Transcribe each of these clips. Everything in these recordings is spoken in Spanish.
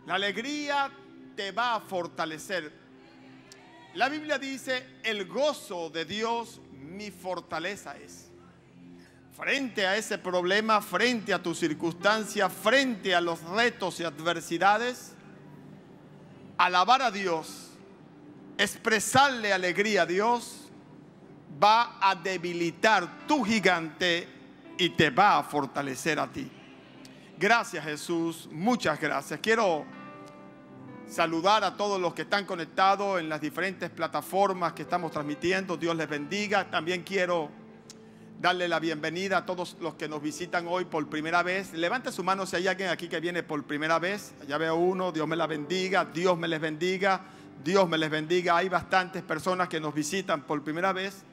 La alegría te va a fortalecer. La Biblia dice, el gozo de Dios mi fortaleza es. Frente a ese problema, frente a tu circunstancia, frente a los retos y adversidades, alabar a Dios, expresarle alegría a Dios, va a debilitar tu gigante y te va a fortalecer a ti. Gracias, Jesús, muchas gracias. Quiero saludar a todos los que están conectados en las diferentes plataformas que estamos transmitiendo. Dios les bendiga. También quiero darle la bienvenida a todos los que nos visitan hoy por primera vez. Levante su mano si hay alguien aquí que viene por primera vez. Allá veo uno. Dios me la bendiga. Dios me les bendiga. Dios me les bendiga. Hay bastantes personas que nos visitan por primera vez.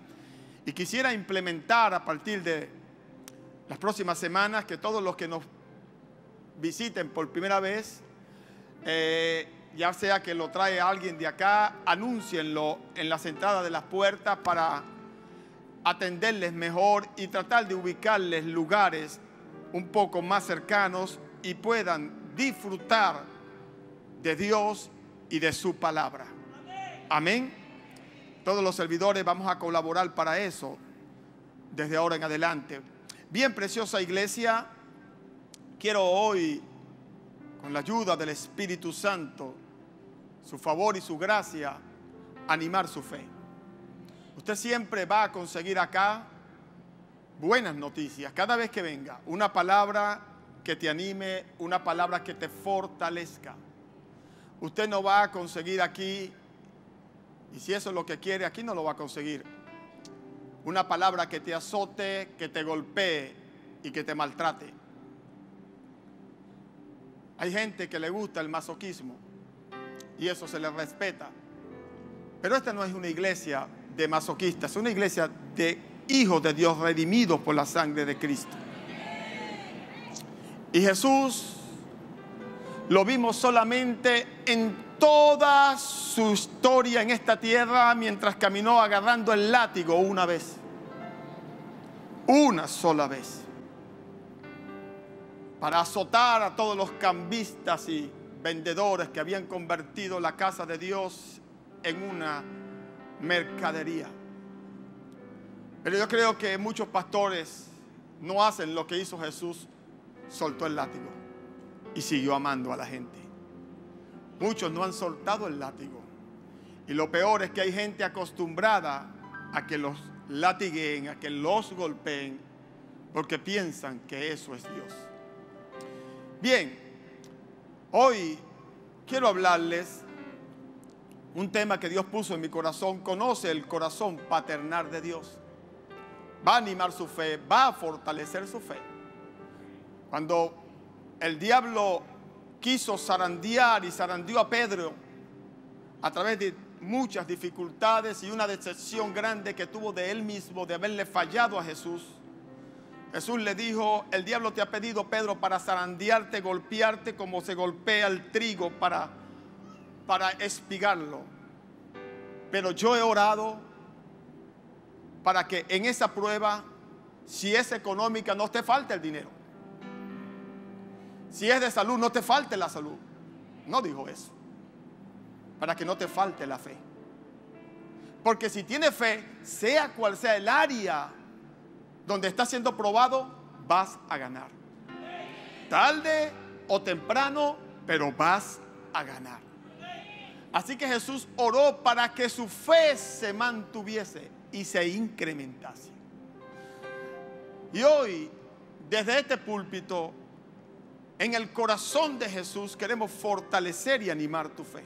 Y quisiera implementar a partir de las próximas semanas que todos los que nos visiten por primera vez, ya sea que lo trae alguien de acá, anúncienlo en las entradas de las puertas para atenderles mejor y tratar de ubicarles lugares un poco más cercanos y puedan disfrutar de Dios y de su palabra. Amén. Todos los servidores vamos a colaborar para eso desde ahora en adelante. Bien, preciosa iglesia, quiero hoy, con la ayuda del Espíritu Santo, su favor y su gracia, animar su fe. Usted siempre va a conseguir acá buenas noticias. Cada vez que venga, una palabra que te anime, una palabra que te fortalezca. Usted no va a conseguir aquí, y si eso es lo que quiere, aquí no lo va a conseguir, una palabra que te azote, que te golpee y que te maltrate. Hay gente que le gusta el masoquismo y eso se le respeta. Pero esta no es una iglesia de masoquistas, es una iglesia de hijos de Dios redimidos por la sangre de Cristo. Y Jesús lo vimos solamente en toda su historia en esta tierra mientras caminó agarrando el látigo una vez. Una sola vez. Para azotar a todos los cambistas y vendedores que habían convertido la casa de Dios en una mercadería. Pero yo creo que muchos pastores no hacen lo que hizo Jesús. Soltó el látigo y siguió amando a la gente. Muchos no han soltado el látigo. Y lo peor es que hay gente acostumbrada a que los latiguen, a que los golpeen, porque piensan que eso es Dios. Bien, hoy quiero hablarles un tema que Dios puso en mi corazón. Conoce el corazón paternal de Dios. Va a animar su fe, va a fortalecer su fe. Cuando el diablo quiso zarandear y zarandeó a Pedro a través de muchas dificultades y una decepción grande que tuvo de él mismo, de haberle fallado a Jesús, Jesús le dijo: el diablo te ha pedido, Pedro, para zarandearte, golpearte como se golpea el trigo para espigarlo. Pero yo he orado para que en esa prueba, si es económica, no te falte el dinero. Si es de salud, no te falte la salud. No dijo eso. Para que no te falte la fe. Porque si tienes fe, sea cual sea el área donde está siendo probado, vas a ganar. Tarde o temprano, pero vas a ganar. Así que Jesús oró para que su fe se mantuviese y se incrementase. Y hoy, desde este púlpito, en el corazón de Jesús, queremos fortalecer y animar tu fe.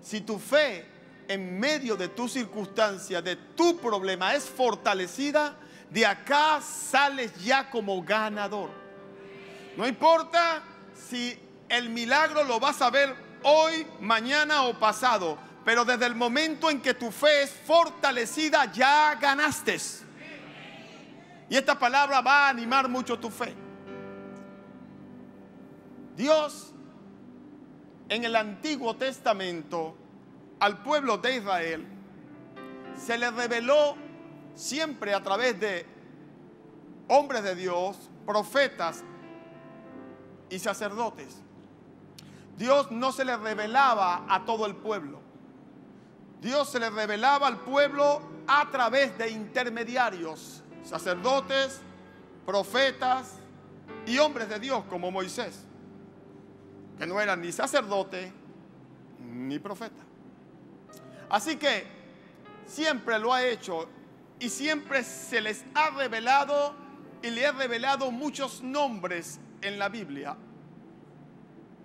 Si tu fe en medio de tu circunstancia, de tu problema, es fortalecida, de acá sales ya como ganador. No importa si el milagro lo vas a ver hoy, mañana o pasado, pero desde el momento en que tu fe es fortalecida, ya ganaste. Y esta palabra va a animar mucho tu fe. Dios, en el Antiguo Testamento, al pueblo de Israel, se le reveló siempre a través de hombres de Dios, profetas y sacerdotes. Dios no se le revelaba a todo el pueblo. Dios se le revelaba al pueblo a través de intermediarios, sacerdotes, profetas y hombres de Dios como Moisés, que no eran ni sacerdote ni profeta. Así que siempre lo ha hecho y siempre se les ha revelado y le ha revelado muchos nombres en la Biblia.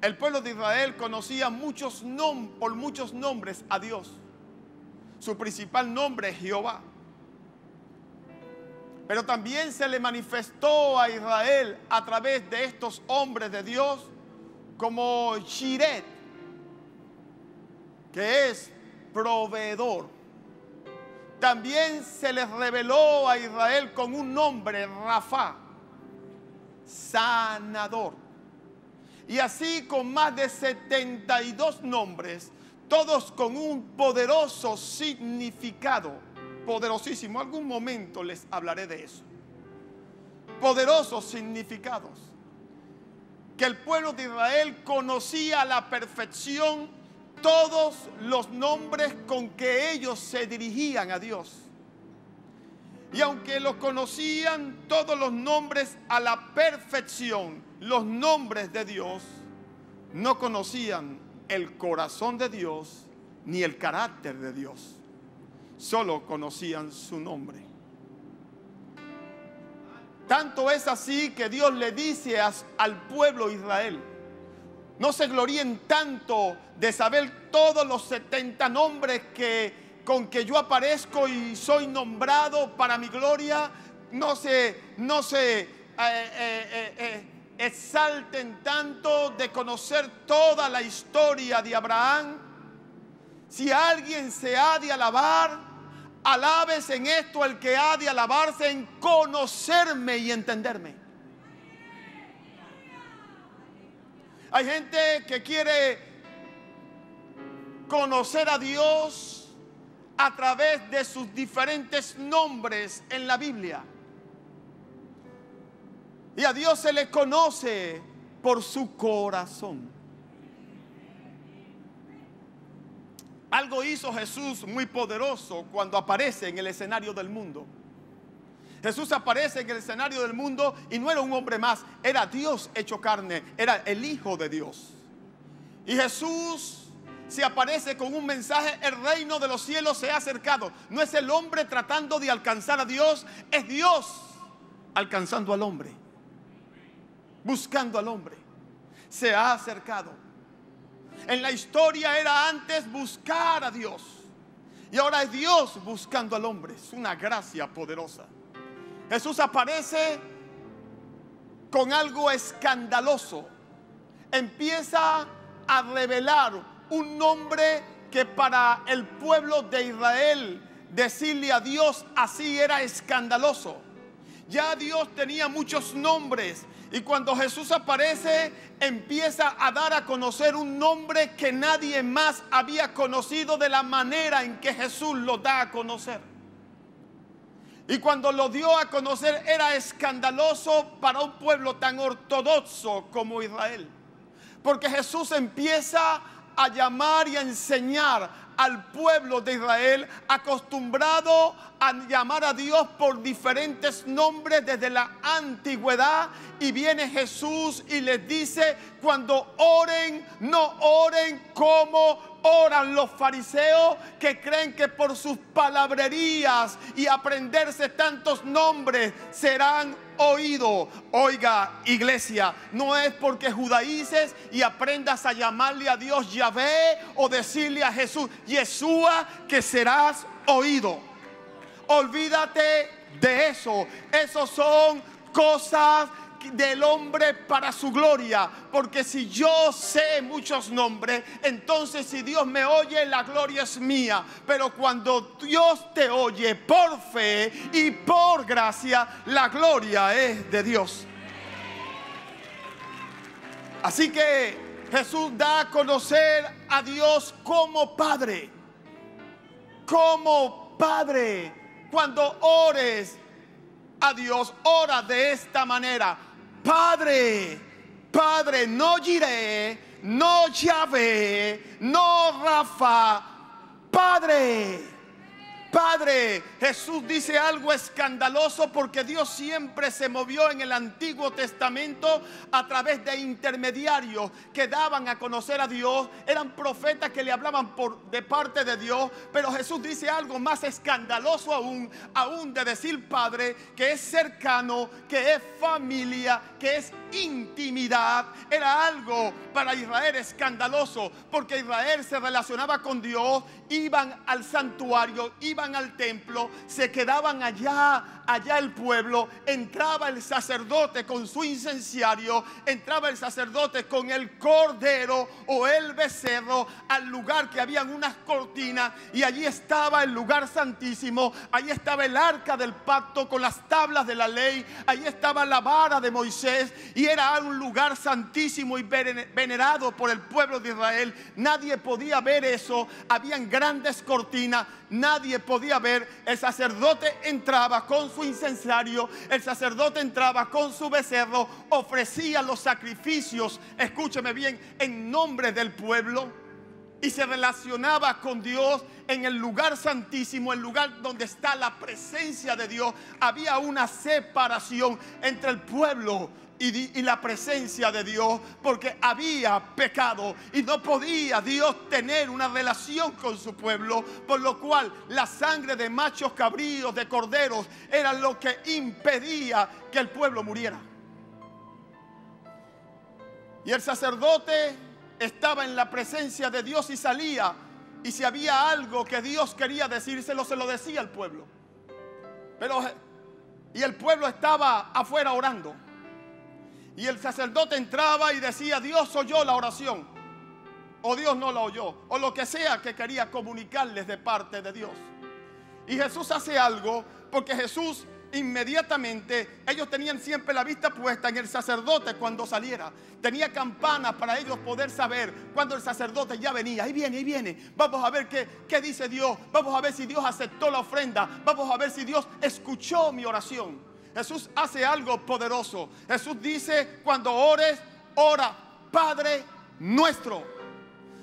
El pueblo de Israel conocía por muchos nombres a Dios. Su principal nombre es Jehová. Pero también se le manifestó a Israel a través de estos hombres de Dios como Jireh, que es proveedor. También se les reveló a Israel con un nombre, Rafa, sanador. Y así con más de 72 nombres, todos con un poderoso significado, poderosísimo. Algún momento les hablaré de eso. Poderosos significados que el pueblo de Israel conocía a la perfección todos los nombres con que ellos se dirigían a Dios. Y aunque los conocían todos los nombres a la perfección, los nombres de Dios, no conocían el corazón de Dios ni el carácter de Dios. Solo conocían su nombre. Tanto es así que Dios le dice al pueblo de Israel: no se gloríen tanto de saber todos los 70 nombres con que yo aparezco y soy nombrado para mi gloria. No se exalten tanto de conocer toda la historia de Abraham. Si alguien se ha de alabar, alabes en esto el que ha de alabarse en conocerme y entenderme. Hay gente que quiere conocer a Dios a través de sus diferentes nombres en la Biblia. Y a Dios se le conoce por su corazón. Algo hizo Jesús muy poderoso cuando aparece en el escenario del mundo. Jesús aparece en el escenario del mundo y no era un hombre más, era Dios hecho carne, era el Hijo de Dios. Y Jesús se aparece con un mensaje: el reino de los cielos se ha acercado. No es el hombre tratando de alcanzar a Dios, es Dios alcanzando al hombre, buscando al hombre. Se ha acercado. En la historia era antes buscar a Dios y ahora es Dios buscando al hombre. Es una gracia poderosa. Jesús aparece con algo escandaloso. Empieza a revelar un nombre que para el pueblo de Israel decirle a Dios así era escandaloso. Ya Dios tenía muchos nombres y cuando Jesús aparece empieza a dar a conocer un nombre que nadie más había conocido de la manera en que Jesús lo da a conocer. Y cuando lo dio a conocer era escandaloso para un pueblo tan ortodoxo como Israel. Porque Jesús empieza a llamar y a enseñar al pueblo de Israel, acostumbrado a llamar a Dios por diferentes nombres desde la antigüedad. Y viene Jesús y les dice: cuando oren, no oren como oran los fariseos, que creen que por sus palabrerías y aprenderse tantos nombres serán oídos. Oiga, iglesia, no es porque judaices y aprendas a llamarle a Dios Yahvé o decirle a Jesús Yeshua que serás oído. Olvídate de eso. Esos son cosas del hombre para su gloria, porque si yo sé muchos nombres, entonces si Dios me oye, la gloria es mía. Pero cuando Dios te oye por fe y por gracia, la gloria es de Dios. Así que Jesús da a conocer a Dios como Padre. Como Padre. Cuando ores a Dios, ora de esta manera: Padre, Padre, no Jireh, no Yahvé, no Rafa, Padre. Padre. Jesús dice algo escandaloso porque Dios siempre se movió en el Antiguo Testamento a través de intermediarios que daban a conocer a Dios. Eran profetas que le hablaban de parte de Dios. Pero Jesús dice algo más escandaloso aún de decir Padre, que es cercano, que es familia, que es intimidad. Era algo para Israel escandaloso, porque Israel se relacionaba con Dios, iban al santuario, iban al templo, se quedaban allá el pueblo, entraba el sacerdote con su incenciario, entraba el sacerdote con el cordero o el becerro al lugar que habían unas cortinas, y allí estaba el lugar santísimo, allí estaba el arca del pacto con las tablas de la ley, allí estaba la vara de Moisés, y era un lugar santísimo y venerado por el pueblo de Israel. Nadie podía ver eso, habían grandes cortinas, nadie podía ver. El sacerdote entraba con su incensario, el sacerdote entraba con su becerro, ofrecía los sacrificios, escúcheme bien, en nombre del pueblo, y se relacionaba con Dios en el lugar santísimo, el lugar donde está la presencia de Dios. Había una separación entre el pueblo y la presencia de Dios, porque había pecado y no podía Dios tener una relación con su pueblo, por lo cual la sangre de machos cabríos, de corderos, era lo que impedía que el pueblo muriera. Y el sacerdote estaba en la presencia de Dios y salía, y si había algo que Dios quería decírselo, se lo decía al pueblo. Y el pueblo estaba afuera orando, y el sacerdote entraba y decía: Dios oyó la oración, o Dios no la oyó, o lo que sea que quería comunicarles de parte de Dios. Y Jesús hace algo, porque Jesús inmediatamente, ellos tenían siempre la vista puesta en el sacerdote cuando saliera. Tenía campanas para ellos poder saber cuando el sacerdote ya venía. Ahí viene, ahí viene. Vamos a ver qué dice Dios. Vamos a ver si Dios aceptó la ofrenda. Vamos a ver si Dios escuchó mi oración. Jesús hace algo poderoso. Jesús dice: cuando ores, ora Padre nuestro.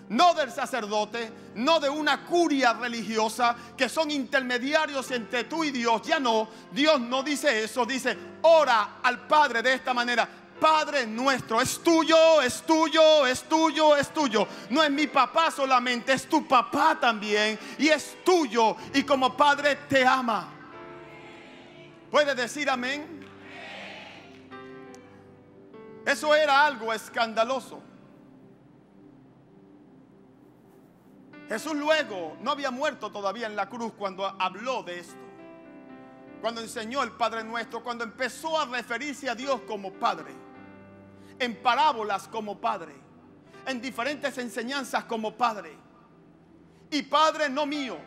No del sacerdote, no de una curia religiosa, que son intermediarios entre tú y Dios. Ya no, Dios no dice eso. Dice: ora al Padre de esta manera: Padre nuestro. Es tuyo, es tuyo, es tuyo, es tuyo. No es mi papá solamente, es tu papá también, y es tuyo, y como Padre te ama. ¿Puede decir amén? Eso era algo escandaloso. Jesús luego no había muerto todavía en la cruz cuando habló de esto, cuando enseñó el Padre Nuestro, cuando empezó a referirse a Dios como Padre, en parábolas como Padre, en diferentes enseñanzas como Padre. Y Padre no mío.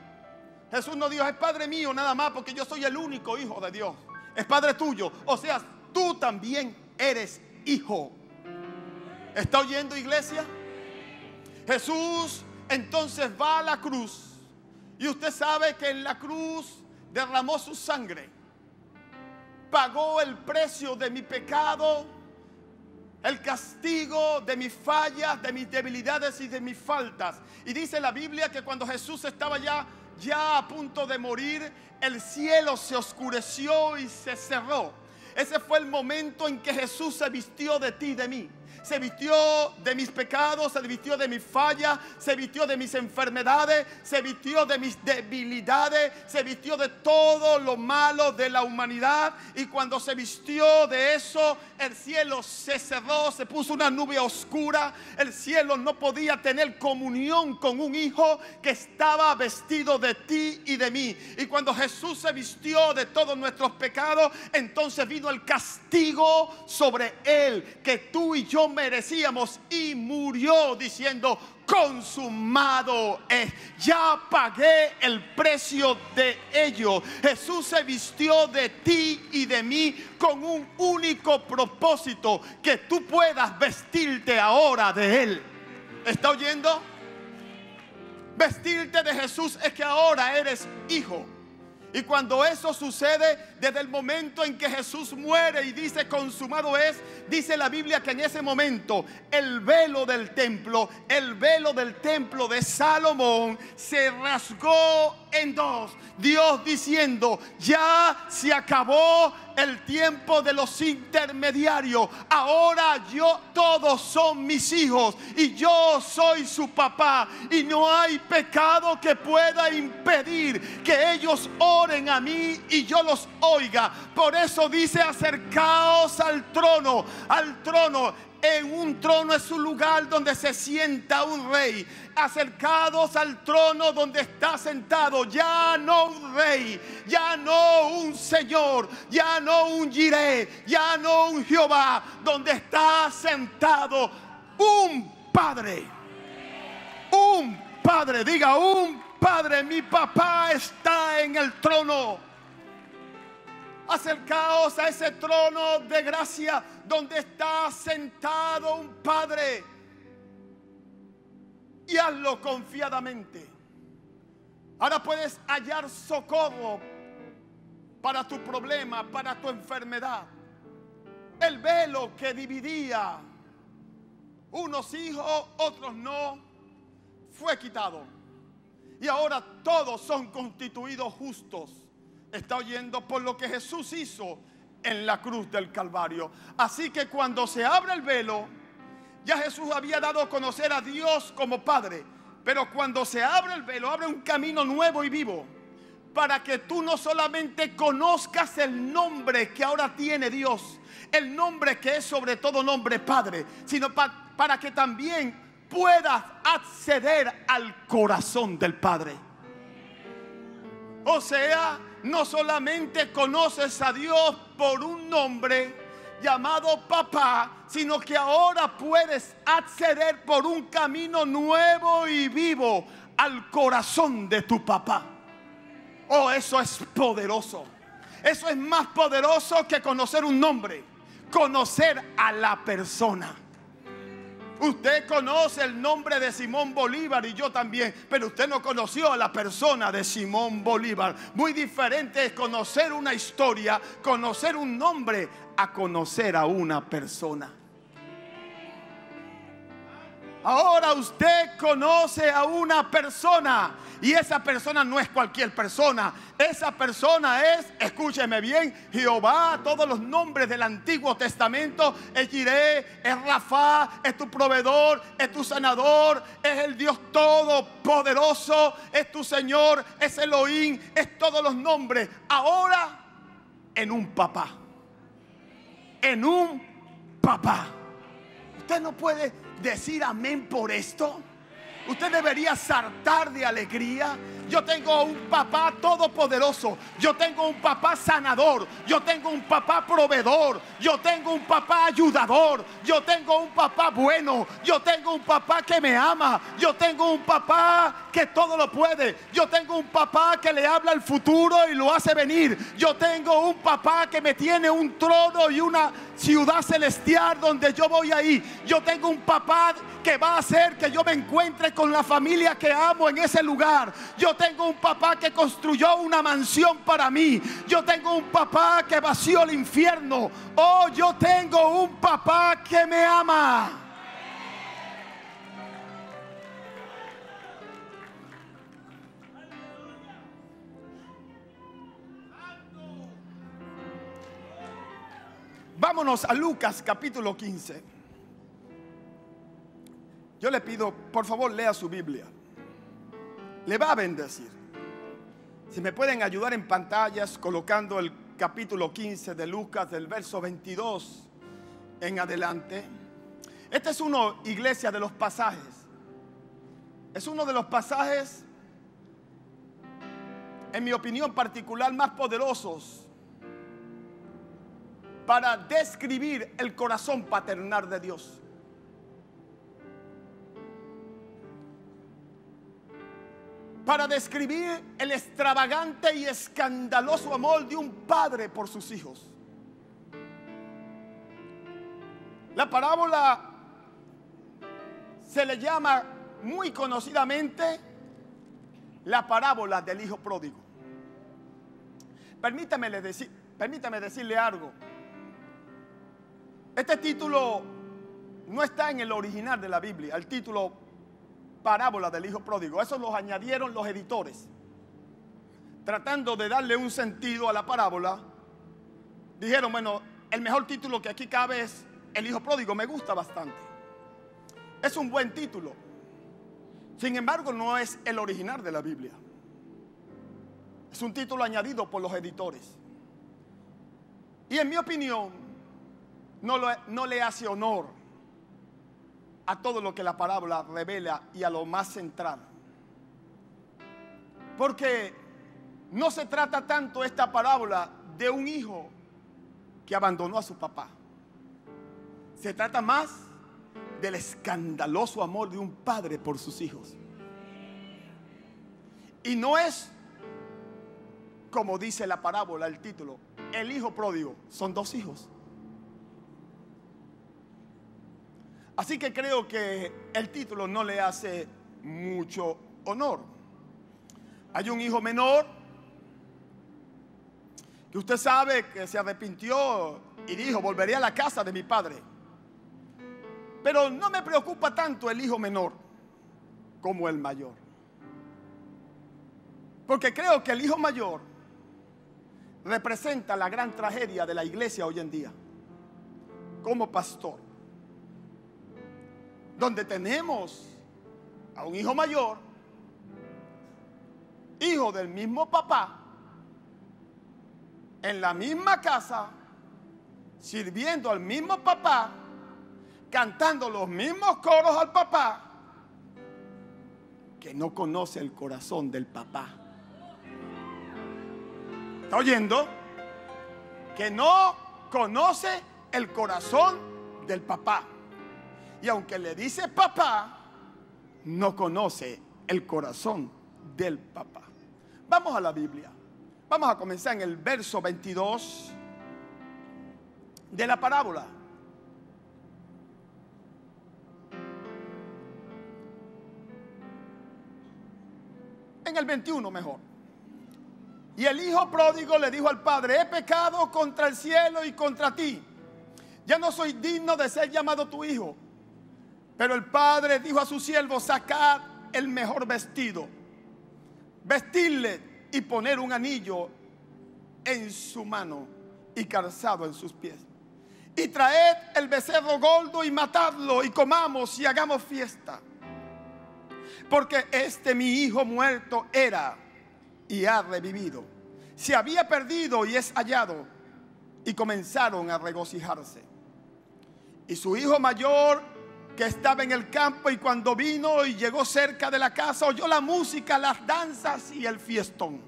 Jesús no dijo: es Padre mío nada más porque yo soy el único hijo de Dios. Es Padre tuyo, o sea, tú también eres hijo. ¿Está oyendo, iglesia? Jesús entonces va a la cruz, y usted sabe que en la cruz derramó su sangre, pagó el precio de mi pecado, el castigo de mis fallas, de mis debilidades y de mis faltas. Y dice la Biblia que cuando Jesús estaba ya a punto de morir, el cielo se oscureció y se cerró. Ese fue el momento en que Jesús se vistió de ti y de mí. Se vistió de mis pecados, se vistió de mis fallas, se vistió de mis enfermedades, se vistió de mis debilidades, se vistió de todo lo malo de la humanidad. Y cuando se vistió de eso, el cielo se cerró, se puso una nube oscura. El cielo no podía tener comunión con un hijo que estaba vestido de ti y de mí. Y cuando Jesús se vistió de todos nuestros pecados, entonces vino el castigo sobre él que tú y yo merecíamos, y murió diciendo: consumado es. Ya pagué el precio de ello. Jesús se vistió de ti y de mí con un único propósito: que tú puedas vestirte ahora de él. ¿Está oyendo? Vestirte de Jesús es que ahora eres hijo. Y cuando eso sucede, desde el momento en que Jesús muere y dice consumado es, dice la Biblia que en ese momento el velo del templo de Salomón se rasgó en dos. Dios diciendo: ya se acabó el tiempo de los intermediarios. Ahora todos son mis hijos y yo soy su papá, y no hay pecado que pueda impedir que ellos oren a mí y yo los oiga. Por eso dice: acercaos al trono. Al trono. En un trono es un lugar donde se sienta un rey. Acercados al trono donde está sentado, ya no un rey, ya no un señor, ya no un Jireh, ya no un Jehová, donde está sentado un padre. Un padre, diga un padre. Mi papá está en el trono. Acercaos a ese trono de gracia donde está sentado un padre, y hazlo confiadamente. Ahora puedes hallar socorro para tu problema, para tu enfermedad. El velo que dividía unos hijos, otros no, fue quitado. Y ahora todos son constituidos justos. Está oyendo por lo que Jesús hizo en la cruz del Calvario. Así que cuando se abre el velo, ya Jesús había dado a conocer a Dios como Padre. Pero cuando se abre el velo, abre un camino nuevo y vivo, para que tú no solamente conozcas el nombre que ahora tiene Dios, el nombre que es sobre todo nombre Padre, sino para que también puedas acceder al corazón del Padre. O sea, no solamente conoces a Dios por un nombre llamado papá, sino que ahora puedes acceder por un camino nuevo y vivo al corazón de tu papá. Oh, eso es poderoso. Eso es más poderoso que conocer un nombre. Conocer a la persona. Usted conoce el nombre de Simón Bolívar y yo también, pero usted no conoció a la persona de Simón Bolívar. Muy diferente es conocer una historia, conocer un nombre, a conocer a una persona. Ahora usted conoce a una persona, y esa persona no es cualquier persona. Esa persona es, escúcheme bien, Jehová. Todos los nombres del Antiguo Testamento: es Jireh, es Rafa, es tu proveedor, es tu sanador, es el Dios todopoderoso, es tu Señor, es Elohim, es todos los nombres. Ahora en un papá. En un papá. Usted no puede decir amén por esto. Usted debería saltar de alegría. Yo tengo un papá todopoderoso. Yo tengo un papá sanador. Yo tengo un papá proveedor. Yo tengo un papá ayudador. Yo tengo un papá bueno. Yo tengo un papá que me ama. Yo tengo un papá que todo lo puede. Yo tengo un papá que le habla el futuro y lo hace venir. Yo tengo un papá que me tiene un trono y una ciudad celestial donde yo voy a ir. Yo tengo un papá que va a hacer que yo me encuentre con la familia que amo en ese lugar. Yo tengo un papá que construyó una mansión para mí. Yo tengo un papá que vació el infierno. Oh, yo tengo un papá que me ama. Vámonos a Lucas capítulo 15. Yo le pido, por favor, lea su Biblia. Le va a bendecir. Si me pueden ayudar en pantallas colocando el capítulo 15 de Lucas, del verso 22 en adelante. Este es uno, iglesia, de los pasajes. Es uno de los pasajes, en mi opinión particular, más poderosos para describir el corazón paternal de Dios. Para describir el extravagante y escandaloso amor de un padre por sus hijos. La parábola se le llama muy conocidamente la parábola del hijo pródigo. Permítame decirle algo. Este título no está en el original de la Biblia, el título parábola del hijo pródigo. Eso los añadieron los editores. Tratando de darle un sentido a la parábola, dijeron, bueno, el mejor título que aquí cabe es el hijo pródigo. Me gusta bastante. Es un buen título. Sin embargo, no es el original de la Biblia. Es un título añadido por los editores. Y en mi opinión, no le hace honor a todo lo que la parábola revela y a lo más central. Porque no se trata tanto esta parábola de un hijo que abandonó a su papá. Se trata más del escandaloso amor de un padre por sus hijos. Y no es como dice la parábola, el título, el hijo pródigo. Son dos hijos. Así que creo que el título no le hace mucho honor. Hay un hijo menor que usted sabe que se arrepintió y dijo, volveré a la casa de mi padre. Pero no me preocupa tanto el hijo menor como el mayor. Porque creo que el hijo mayor representa la gran tragedia de la iglesia hoy en día. Como pastor, donde tenemos a un hijo mayor, hijo del mismo papá, en la misma casa, sirviendo al mismo papá, cantando los mismos coros al papá, que no conoce el corazón del papá. ¿Está oyendo? Que no conoce el corazón del papá. Y aunque le dice papá, no conoce el corazón del papá. Vamos a la Biblia. Vamos a comenzar en el verso 22 de la parábola. En el 21 mejor. Y el hijo pródigo le dijo al padre, he pecado contra el cielo y contra ti. Ya no soy digno de ser llamado tu hijo. Pero el padre dijo a su siervo, sacad el mejor vestido, vestirle y poner un anillo en su mano y calzado en sus pies. Y traed el becerro gordo y matadlo y comamos y hagamos fiesta. Porque mi hijo muerto era y ha revivido. Se había perdido y es hallado. Y comenzaron a regocijarse. Y su hijo mayor, que estaba en el campo, y cuando vino y llegó cerca de la casa, oyó la música, las danzas y el fiestón.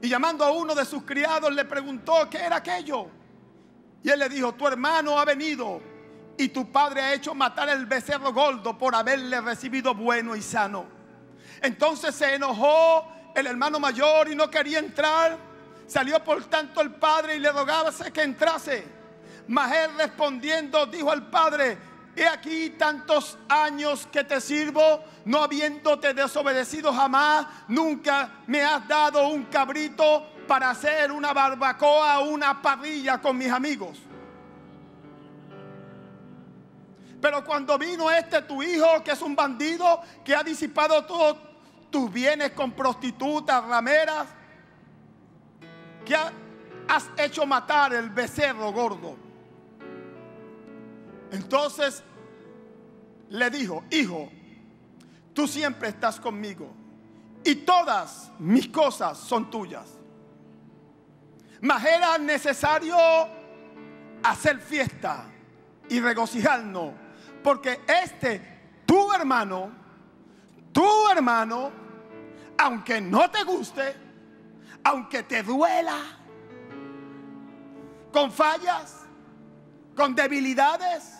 Y llamando a uno de sus criados, le preguntó qué era aquello. Y él le dijo, tu hermano ha venido y tu padre ha hecho matar el becerro gordo por haberle recibido bueno y sano. Entonces se enojó el hermano mayor y no quería entrar. Salió por tanto el padre y le rogaba que entrase. Mas él respondiendo dijo al padre, he aquí tantos años que te sirvo, no habiéndote desobedecido jamás. Nunca me has dado un cabrito para hacer una barbacoa o una parrilla con mis amigos. Pero cuando vino tu hijo, que es un bandido, que ha disipado todos tus bienes con prostitutas, rameras, que has hecho matar el becerro gordo. Entonces le dijo, hijo, tú siempre estás conmigo y todas mis cosas son tuyas. Mas era necesario hacer fiesta y regocijarnos, porque tu hermano, aunque no te guste, aunque te duela, con fallas, con debilidades,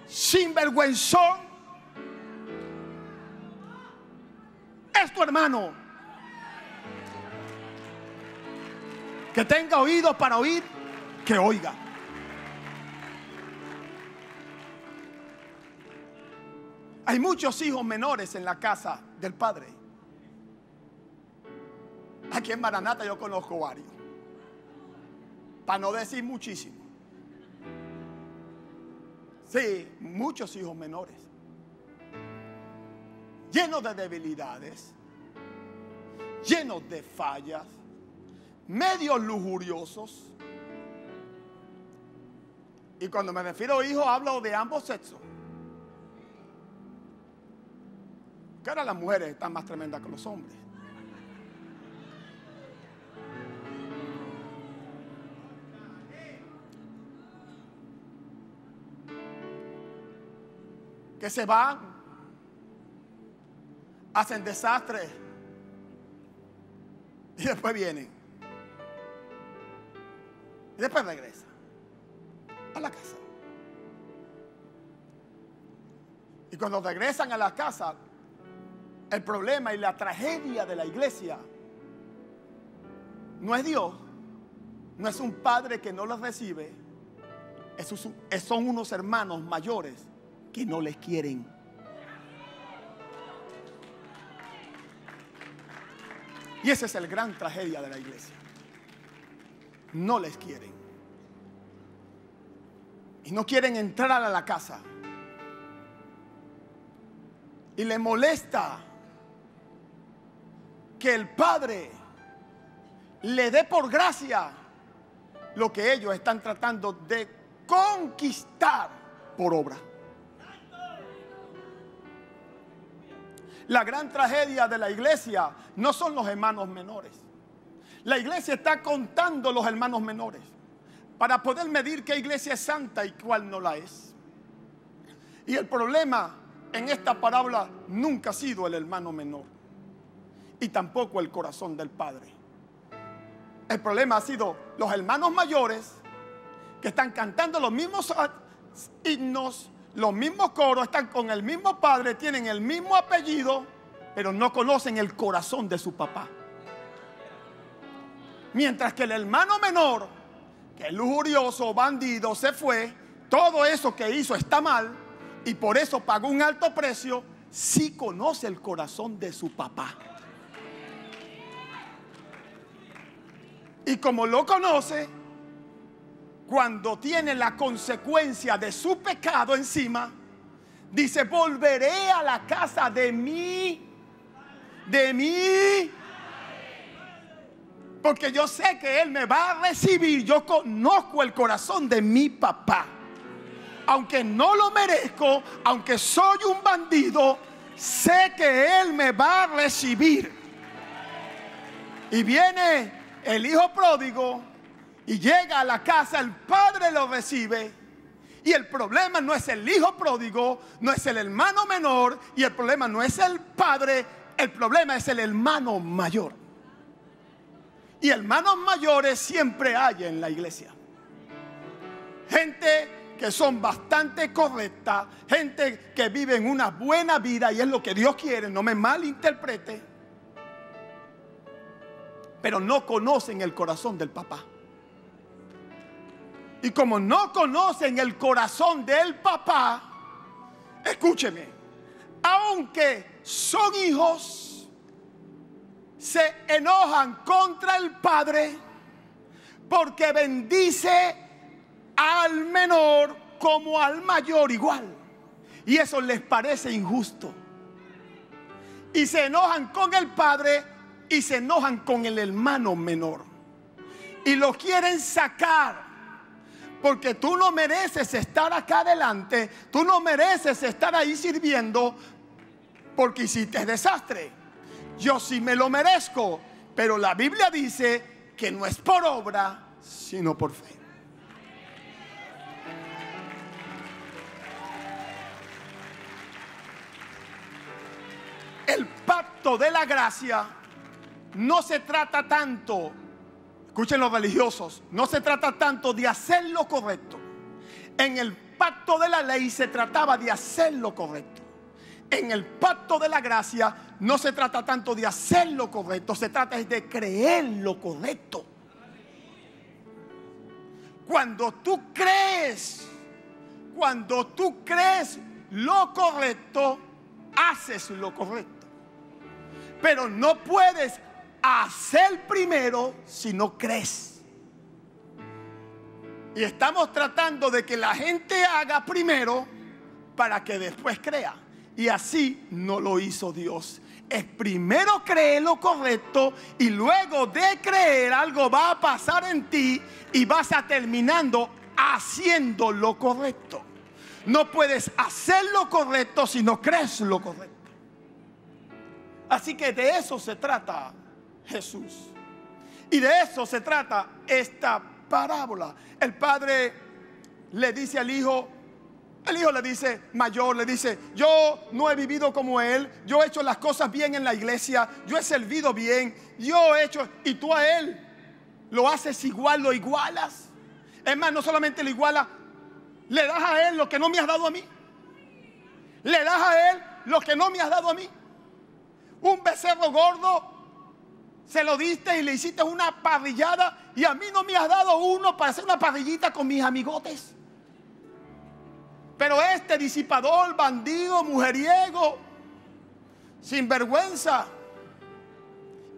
sinvergüenzón, es tu hermano. Que tenga oídos para oír, que oiga. Hay muchos hijos menores en la casa del padre. Aquí en Maranata yo conozco varios, para no decir muchísimos. Sí, muchos hijos menores, llenos de debilidades, llenos de fallas, medios lujuriosos. Y cuando me refiero a hijos, hablo de ambos sexos. Que ahora las mujeres están más tremendas que los hombres. Que se van, hacen desastres y después vienen. Y después regresan a la casa. Y cuando regresan a la casa, el problema y la tragedia de la iglesia no es Dios, no es un padre que no los recibe, son unos hermanos mayores que no les quieren. Y esa es la gran tragedia de la iglesia. No les quieren. Y no quieren entrar a la casa. Y le molesta que el padre le dé por gracia lo que ellos están tratando de conquistar por obra. La gran tragedia de la iglesia no son los hermanos menores. La iglesia está contando los hermanos menores para poder medir qué iglesia es santa y cuál no la es. Y el problema en esta parábola nunca ha sido el hermano menor y tampoco el corazón del padre. El problema ha sido los hermanos mayores que están cantando los mismos himnos, los mismos coros, están con el mismo padre, tienen el mismo apellido, pero no conocen el corazón de su papá. Mientras que el hermano menor, que es lujurioso, bandido, se fue, todo eso que hizo está mal y por eso pagó un alto precio, sí conoce el corazón de su papá. Y como lo conoce, cuando tiene la consecuencia de su pecado encima, dice: volveré a la casa de mí, porque yo sé que Él me va a recibir. Yo conozco el corazón de mi papá. Aunque no lo merezco, aunque soy un bandido, sé que Él me va a recibir. Y viene el hijo pródigo y llega a la casa, el padre lo recibe. Y el problema no es el hijo pródigo, no es el hermano menor, y el problema no es el padre, el problema es el hermano mayor. Y hermanos mayores siempre hay en la iglesia. Gente que son bastante correctas, gente que vive en una buena vida y es lo que Dios quiere, no me malinterprete, pero no conocen el corazón del papá. Y como no conocen el corazón del papá, escúcheme, aunque son hijos, se enojan contra el padre porque bendice al menor como al mayor igual. Y eso les parece injusto. Y se enojan con el padre y se enojan con el hermano menor. Y lo quieren sacar. Porque tú no mereces estar acá adelante. Tú no mereces estar ahí sirviendo porque hiciste desastre. Yo sí me lo merezco. Pero la Biblia dice que no es por obra, sino por fe. El pacto de la gracia no se trata tanto, escuchen los religiosos, no se trata tanto de hacer lo correcto. En el pacto de la ley se trataba de hacer lo correcto. En el pacto de la gracia no se trata tanto de hacer lo correcto, se trata de creer lo correcto. Cuando tú crees lo correcto, haces lo correcto. Pero no puedes hacer primero si no crees. Y estamos tratando de que la gente haga primero para que después crea. Y así no lo hizo Dios. Es primero creer lo correcto y luego de creer algo va a pasar en ti y vas a terminando haciendo lo correcto. No puedes hacer lo correcto si no crees lo correcto. Así que de eso se trata Jesús. Y de eso se trata esta parábola. El padre le dice al hijo, el hijo le dice, mayor, le dice: yo no he vivido como él, yo he hecho las cosas bien en la iglesia, yo he servido bien, yo he hecho, y tú a él lo haces igual, lo igualas. Es más, no solamente lo igualas, le das a él lo que no me has dado a mí. Le das a él lo que no me has dado a mí. Un becerro gordo se lo diste y le hiciste una parrillada, y a mí no me has dado uno para hacer una parrillita con mis amigotes. Pero este disipador, bandido, mujeriego, sinvergüenza,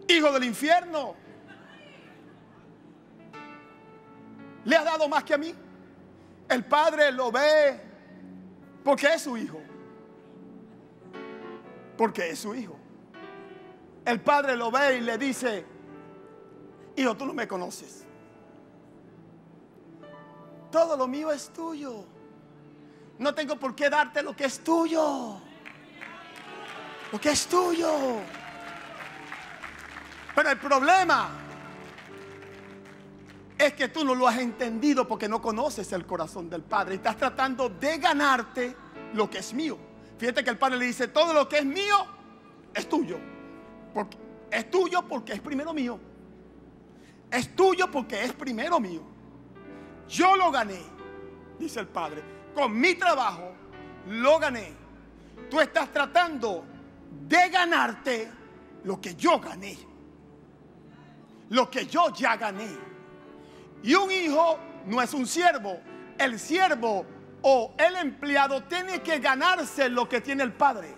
hijo del infierno, le ha dado más que a mí. El padre lo ve porque es su hijo. Porque es su hijo. El padre lo ve y le dice: hijo, tú no me conoces. Todo lo mío es tuyo. No tengo por qué darte lo que es tuyo. Lo que es tuyo. Pero el problema es que tú no lo has entendido porque no conoces el corazón del Padre. Estás tratando de ganarte lo que es mío. Fíjate que el Padre le dice: todo lo que es mío es tuyo. Porque es tuyo porque es primero mío. Es tuyo porque es primero mío. Yo lo gané, dice el Padre. Con mi trabajo lo gané. Tú estás tratando de ganarte lo que yo gané. Lo que yo ya gané. Y un hijo no es un siervo. El siervo o el empleado tiene que ganarse lo que tiene el padre.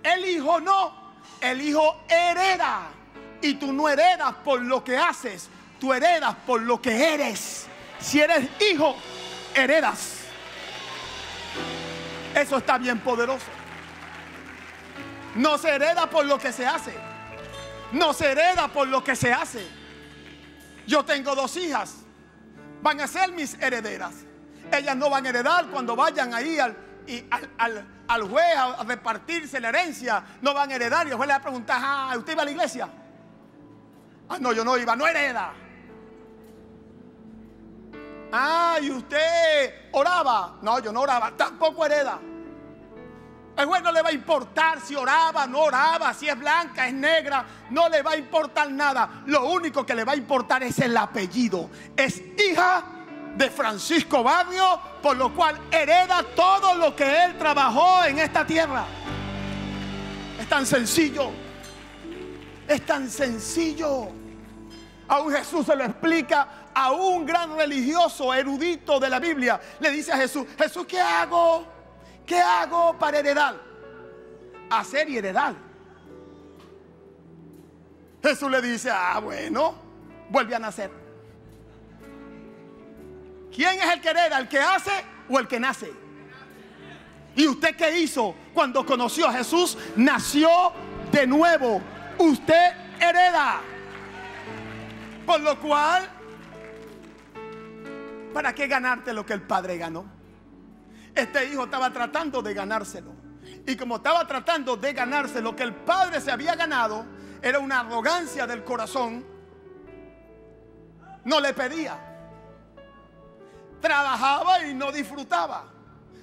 El hijo no. El hijo hereda. Y tú no heredas por lo que haces. Tú heredas por lo que eres. Si eres hijo, heredas. Eso está bien poderoso. No se hereda por lo que se hace. No se hereda por lo que se hace. Yo tengo 2 hijas. Van a ser mis herederas. Ellas no van a heredar cuando vayan ahí al juez a repartirse la herencia. No van a heredar. Y el juez le va a preguntar: ¿usted iba a la iglesia? No, yo no iba. No hereda. ¿Y usted oraba? No, yo no oraba. Tampoco hereda. El juez no le va a importar si oraba, no oraba, si es blanca, es negra. No le va a importar nada. Lo único que le va a importar es el apellido. Es hija de Francisco Barrio, por lo cual hereda todo lo que él trabajó en esta tierra. Es tan sencillo. Es tan sencillo. A un Jesús se lo explica. A un gran religioso erudito de la Biblia le dice a Jesús: Jesús, ¿qué hago? ¿Qué hago para heredar? Hacer y heredar. Jesús le dice: bueno, vuelve a nacer. ¿Quién es el que hereda? ¿El que hace o el que nace? ¿Y usted qué hizo cuando conoció a Jesús? Nació de nuevo. Usted hereda. Por lo cual, ¿para qué ganarte lo que el Padre ganó? Este hijo estaba tratando de ganárselo. Y como estaba tratando de ganarse lo que el Padre se había ganado, era una arrogancia del corazón. No le pedía. Trabajaba y no disfrutaba,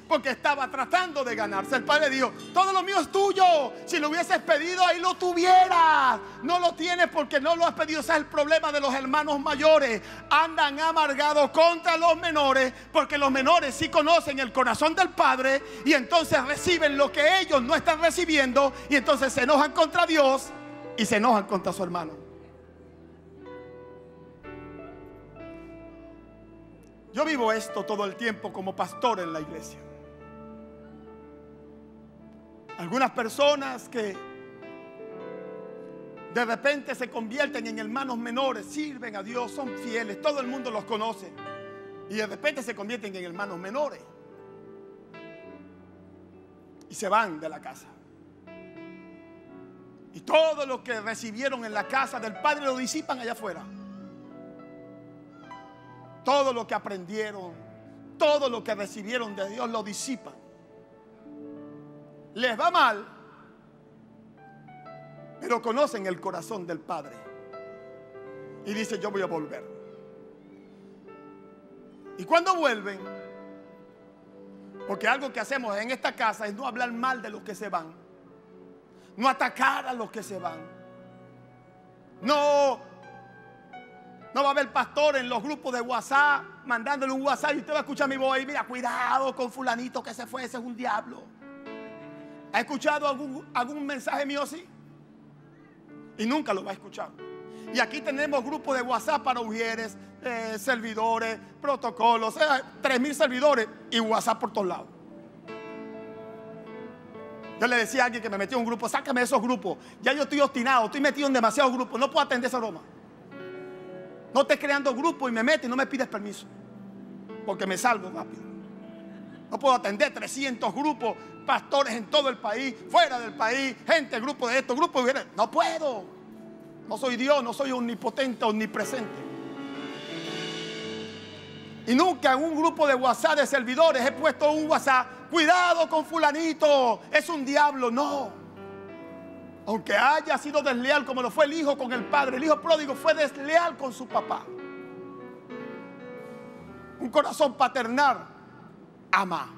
porque estaba tratando de ganarse. El Padre dijo: todo lo mío es tuyo. Si lo hubieses pedido, ahí lo tuvieras. No lo tienes porque no lo has pedido. Ese es el problema de los hermanos mayores. Andan amargados contra los menores, porque los menores sí conocen el corazón del Padre, y entonces reciben lo que ellos no están recibiendo, y entonces se enojan contra Dios y se enojan contra su hermano. Yo vivo esto todo el tiempo como pastor en la iglesia. Algunas personas que de repente se convierten en hermanos menores, sirven a Dios, son fieles, todo el mundo los conoce. Y de repente se convierten en hermanos menores. Y se van de la casa. Y todo lo que recibieron en la casa del Padre lo disipan allá afuera. Todo lo que aprendieron, todo lo que recibieron de Dios lo disipan. Les va mal, pero conocen el corazón del Padre. Y dicen, yo voy a volver. Y cuando vuelven, porque algo que hacemos en esta casa es no hablar mal de los que se van, no atacar a los que se van, no va a haber pastor en los grupos de WhatsApp mandándole un WhatsApp y usted va a escuchar mi voz y mira, cuidado con fulanito que se fue, ese es un diablo. ¿Ha escuchado algún mensaje mío así? Y nunca lo va a escuchar. Y aquí tenemos grupos de WhatsApp para ujieres, servidores, protocolos, 3,000 servidores y WhatsApp por todos lados. Yo le decía a alguien que me metió en un grupo, sácame de esos grupos. Ya yo estoy obstinado, estoy metido en demasiados grupos, no puedo atender esa broma. No estés creando grupos y me metes y no me pides permiso, porque me salgo rápido. No puedo atender 300 grupos, pastores en todo el país, fuera del país, gente, grupo de esto, grupo de... No puedo. No soy Dios, no soy omnipotente, omnipresente. Y nunca en un grupo de WhatsApp de servidores he puesto un WhatsApp, cuidado con fulanito, es un diablo. No. Aunque haya sido desleal como lo fue el hijo con el padre, el hijo pródigo fue desleal con su papá. Un corazón paternal ama.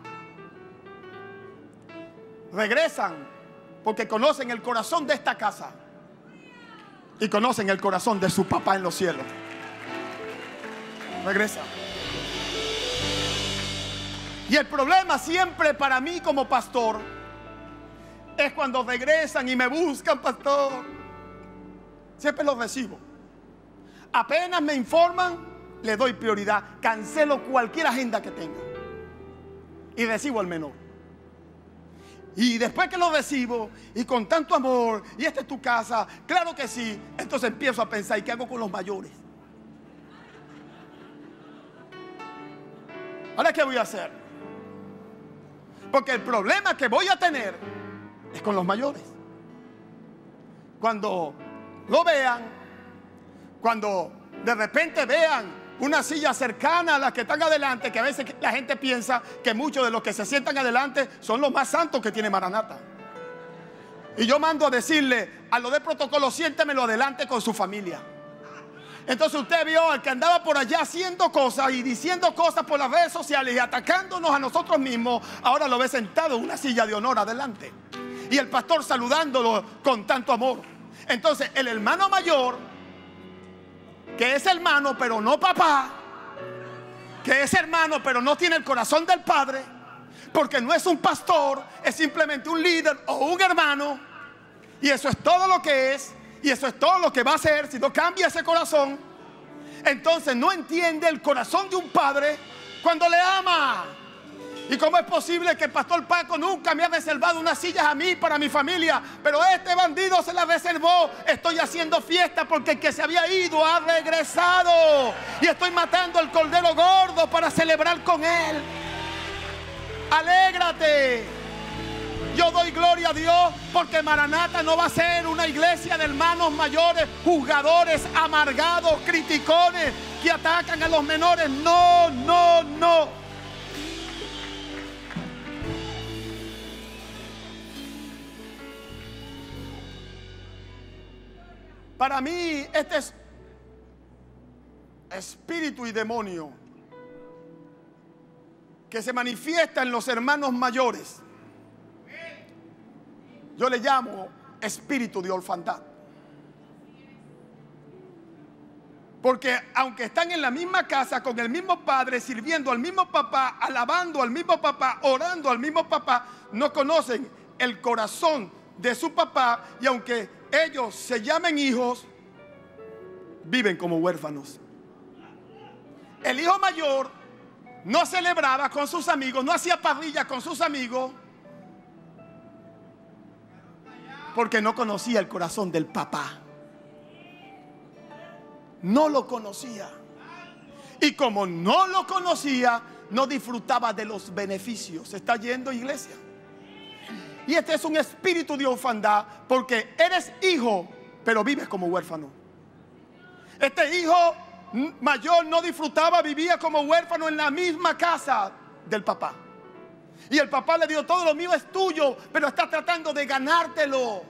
Regresan porque conocen el corazón de esta casa y conocen el corazón de su papá en los cielos. Regresan. Y el problema siempre para mí como pastor es cuando regresan y me buscan, pastor. Siempre los recibo. Apenas me informan, le doy prioridad. Cancelo cualquier agenda que tenga y recibo al menor. Y después que lo recibo y con tanto amor, y esta es tu casa, claro que sí, entonces empiezo a pensar, ¿y qué hago con los mayores? ¿Ahora qué voy a hacer? Porque el problema que voy a tener es con los mayores. Cuando lo vean, cuando de repente vean una silla cercana a las que están adelante, que a veces la gente piensa que muchos de los que se sientan adelante son los más santos que tiene Maranata. Y yo mando a decirle a lo de protocolo, siéntemelo adelante con su familia. Entonces usted vio al que andaba por allá haciendo cosas y diciendo cosas por las redes sociales y atacándonos a nosotros mismos, ahora lo ve sentado en una silla de honor adelante. Y el pastor saludándolo con tanto amor. Entonces el hermano mayor, que es hermano pero no papá, que es hermano pero no tiene el corazón del padre, porque no es un pastor, es simplemente un líder o un hermano, y eso es todo lo que es, y eso es todo lo que va a hacer si no cambia ese corazón. Entonces no entiende el corazón de un padre cuando le ama. ¿Y cómo es posible que el pastor Paco nunca me ha reservado unas sillas a mí para mi familia, pero este bandido se las reservó? Estoy haciendo fiesta porque el que se había ido ha regresado y estoy matando al cordero gordo para celebrar con él. Alégrate. Yo doy gloria a Dios porque Maranata no va a ser una iglesia de hermanos mayores, juzgadores, amargados, criticones, que atacan a los menores. No, no, no. Para mí, este es espíritu y demonio que se manifiesta en los hermanos mayores. Yo le llamo espíritu de orfandad. Porque aunque están en la misma casa, con el mismo padre, sirviendo al mismo papá, alabando al mismo papá, orando al mismo papá, no conocen el corazón de su papá, y aunque ellos se llamen hijos, viven como huérfanos. El hijo mayor no celebraba con sus amigos, no hacía parrilla con sus amigos, porque no conocía el corazón del papá. no lo conocía. Y como no lo conocía, no disfrutaba de los beneficios. ¿Se está yendo, iglesia? Y este es un espíritu de orfandad, porque eres hijo, pero vives como huérfano. Este hijo mayor no disfrutaba, vivía como huérfano en la misma casa del papá. Y el papá le dijo: todo lo mío es tuyo, pero está tratando de ganártelo.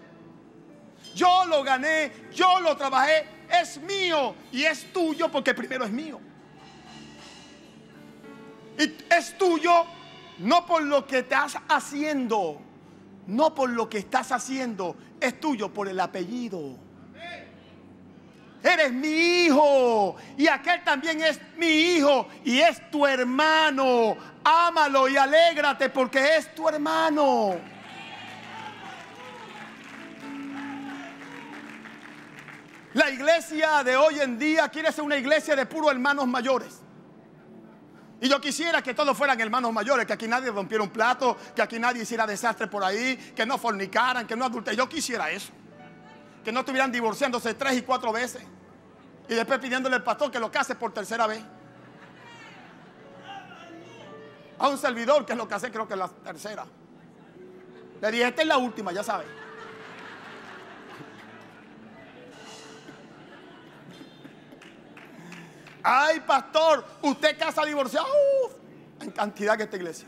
Yo lo gané, yo lo trabajé, es mío y es tuyo porque primero es mío. Y es tuyo no por lo que estás haciendo, no por lo que estás haciendo, es tuyo por el apellido. Eres mi hijo y aquel también es mi hijo y es tu hermano. Ámalo y alégrate porque es tu hermano. La iglesia de hoy en día quiere ser una iglesia de puros hermanos mayores. Y yo quisiera que todos fueran hermanos mayores, que aquí nadie rompiera un plato, que aquí nadie hiciera desastre por ahí, que no fornicaran, que no adulteraran. Yo quisiera eso. Que no estuvieran divorciándose 3 y 4 veces y después pidiéndole al pastor que lo case por tercera vez. A un servidor que lo casé, creo que la tercera. Le dije: esta es la última, ya sabe. Ay, pastor, usted casa divorciado. En cantidad que esta iglesia.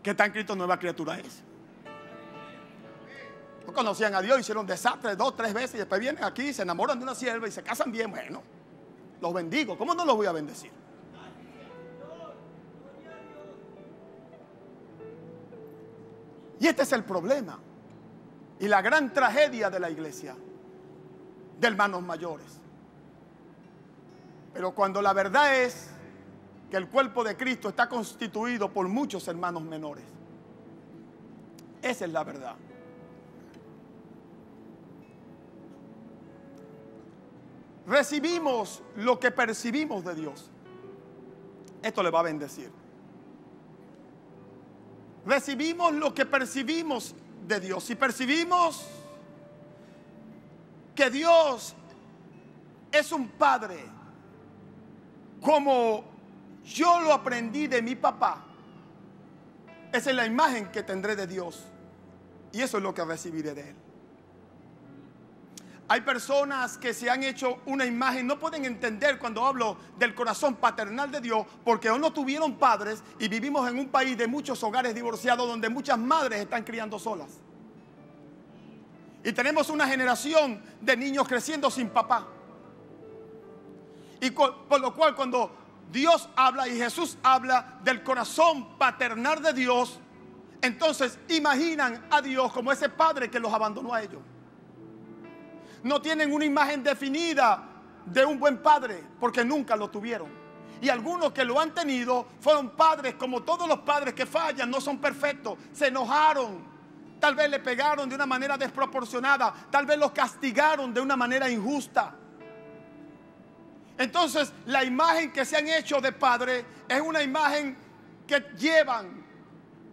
Que tan Cristo nueva criatura es. No conocían a Dios, hicieron desastres 2, 3 veces y después vienen aquí, se enamoran de una sierva y se casan bien. Bueno, los bendigo. ¿Cómo no los voy a bendecir? Y este es el problema y la gran tragedia de la iglesia, de hermanos mayores. Pero cuando la verdad es que el cuerpo de Cristo está constituido por muchos hermanos menores, esa es la verdad. Recibimos lo que percibimos de Dios. Esto le va a bendecir. Recibimos lo que percibimos de Dios. Si percibimos que Dios es un padre como yo lo aprendí de mi papá, esa es la imagen que tendré de Dios y eso es lo que recibiré de Él. Hay personas que se han hecho una imagen, no pueden entender cuando hablo del corazón paternal de Dios, porque aún no tuvieron padres y vivimos en un país de muchos hogares divorciados donde muchas madres están criando solas. Y tenemos una generación de niños creciendo sin papá. Y por lo cual cuando Dios habla y Jesús habla del corazón paternal de Dios, entonces imaginan a Dios como ese padre que los abandonó a ellos. No tienen una imagen definida de un buen padre porque nunca lo tuvieron. Y algunos que lo han tenido fueron padres como todos los padres que fallan, no son perfectos. Se enojaron, tal vez le pegaron de una manera desproporcionada, tal vez los castigaron de una manera injusta. Entonces la imagen que se han hecho de padre es una imagen que llevan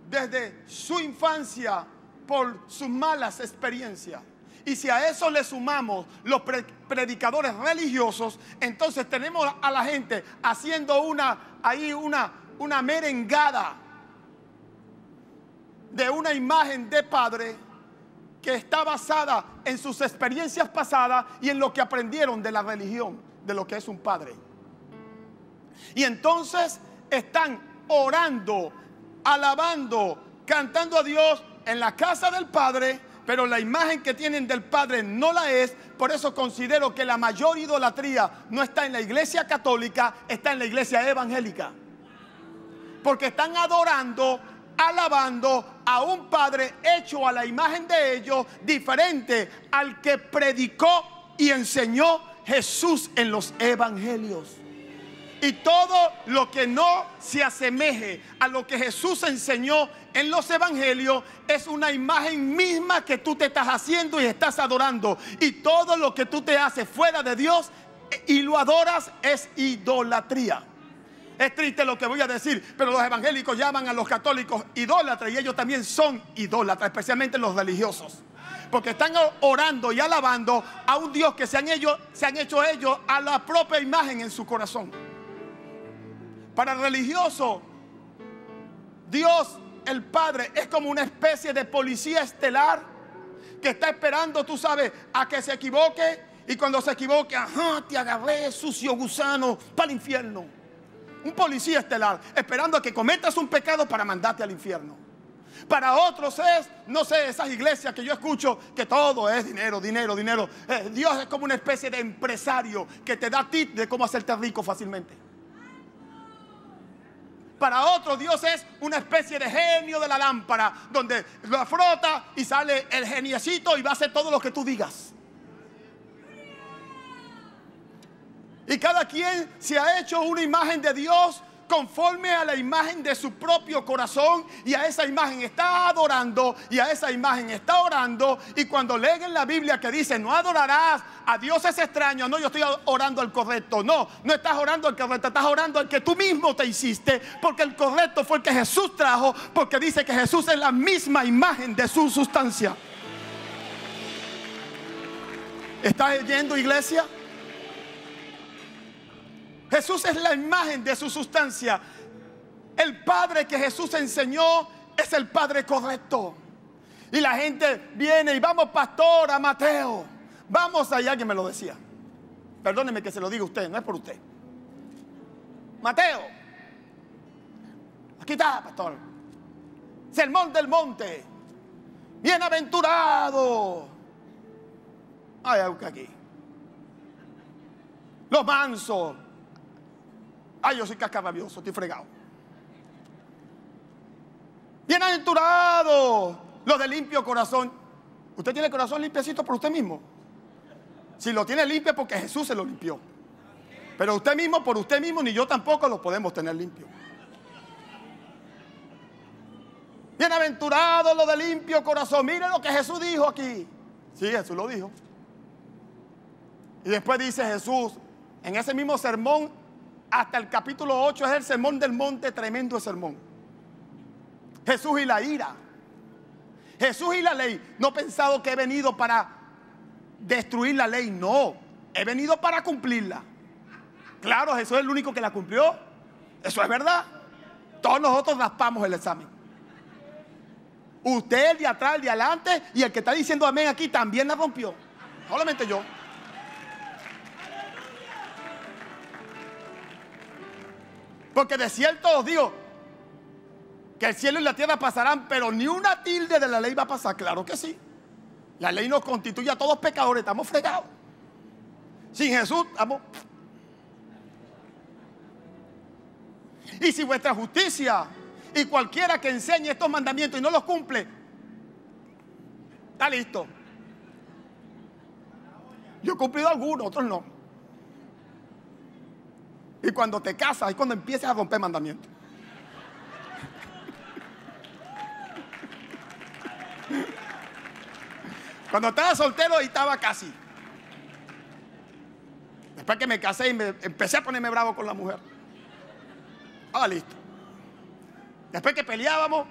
desde su infancia por sus malas experiencias. Y si a eso le sumamos los predicadores religiosos, entonces tenemos a la gente haciendo una merengada de una imagen de padre que está basada en sus experiencias pasadas y en lo que aprendieron de la religión, de lo que es un padre. Y entonces están orando, alabando, cantando a Dios en la casa del Padre, pero la imagen que tienen del Padre no la es. Por eso considero que la mayor idolatría no está en la iglesia católica, está en la iglesia evangélica. Porque están adorando, alabando a un Padre hecho a la imagen de ellos, diferente al que predicó y enseñó Jesús en los evangelios. Y todo lo que no se asemeje a lo que Jesús enseñó en los evangelios es una imagen misma que tú te estás haciendo y estás adorando. Y todo lo que tú te haces fuera de Dios y lo adoras es idolatría. Es triste lo que voy a decir, pero los evangélicos llaman a los católicos idólatras y ellos también son idólatras, especialmente los religiosos. Porque están orando y alabando a un Dios que se han hecho ellos a la propia imagen en su corazón. Para el religioso, Dios, el Padre, es como una especie de policía estelar que está esperando, tú sabes, a que se equivoque. Y cuando se equivoque, ajá, te agarré, sucio gusano, para el infierno. Un policía estelar esperando a que cometas un pecado para mandarte al infierno. Para otros es, no sé, esas iglesias que yo escucho que todo es dinero, dinero, dinero. Dios es como una especie de empresario que te da tips de cómo hacerte rico fácilmente. Para otros Dios es una especie de genio de la lámpara, donde lo frota y sale el geniecito y va a hacer todo lo que tú digas. Y cada quien se ha hecho una imagen de Dios conforme a la imagen de su propio corazón, y a esa imagen está adorando, y a esa imagen está orando. Y cuando leen en la Biblia que dice no adorarás a dioses extraños, no, yo estoy orando al correcto. No estás orando al correcto, estás orando al que tú mismo te hiciste, porque el correcto fue el que Jesús trajo, porque dice que Jesús es la misma imagen de su sustancia. ¿Estás oyendo, iglesia? Jesús es la imagen de su sustancia. El Padre que Jesús enseñó es el Padre correcto. Y la gente viene y vamos, pastor, a Mateo. Vamos allá, que me lo decía. Perdóneme que se lo diga a usted, no es por usted. Mateo. Aquí está, pastor. Sermón del monte. Bienaventurado. Ay, aquí. Los mansos. Ay, yo soy cascarrabioso, estoy fregado. Bienaventurados los de limpio corazón. ¿Usted tiene el corazón limpiecito por usted mismo? Si lo tiene limpio, porque Jesús se lo limpió. Pero usted mismo, por usted mismo, ni yo tampoco lo podemos tener limpio. Bienaventurados los de limpio corazón. Mire lo que Jesús dijo aquí. Sí, Jesús lo dijo. Y después dice Jesús, en ese mismo sermón, hasta el capítulo 8 es el sermón del monte, tremendo sermón. Jesús y la ira. Jesús y la ley. No he pensado que he venido para destruir la ley, no. He venido para cumplirla. Claro, Jesús es el único que la cumplió. Eso es verdad. Todos nosotros raspamos el examen. Usted, el de atrás, el de adelante, y el que está diciendo amén aquí también la rompió. Solamente yo. Porque de cierto os digo que el cielo y la tierra pasarán, pero ni una tilde de la ley va a pasar. Claro que sí. La ley nos constituye a todos pecadores, estamos fregados. Sin Jesús estamos. Y si vuestra justicia y cualquiera que enseñe estos mandamientos y no los cumple, está listo. Yo he cumplido algunos, otros no. Y cuando te casas es cuando empiezas a romper mandamientos. Cuando estaba soltero y estaba casi. Después que me casé y empecé a ponerme bravo con la mujer. Ah, listo. Después que peleábamos,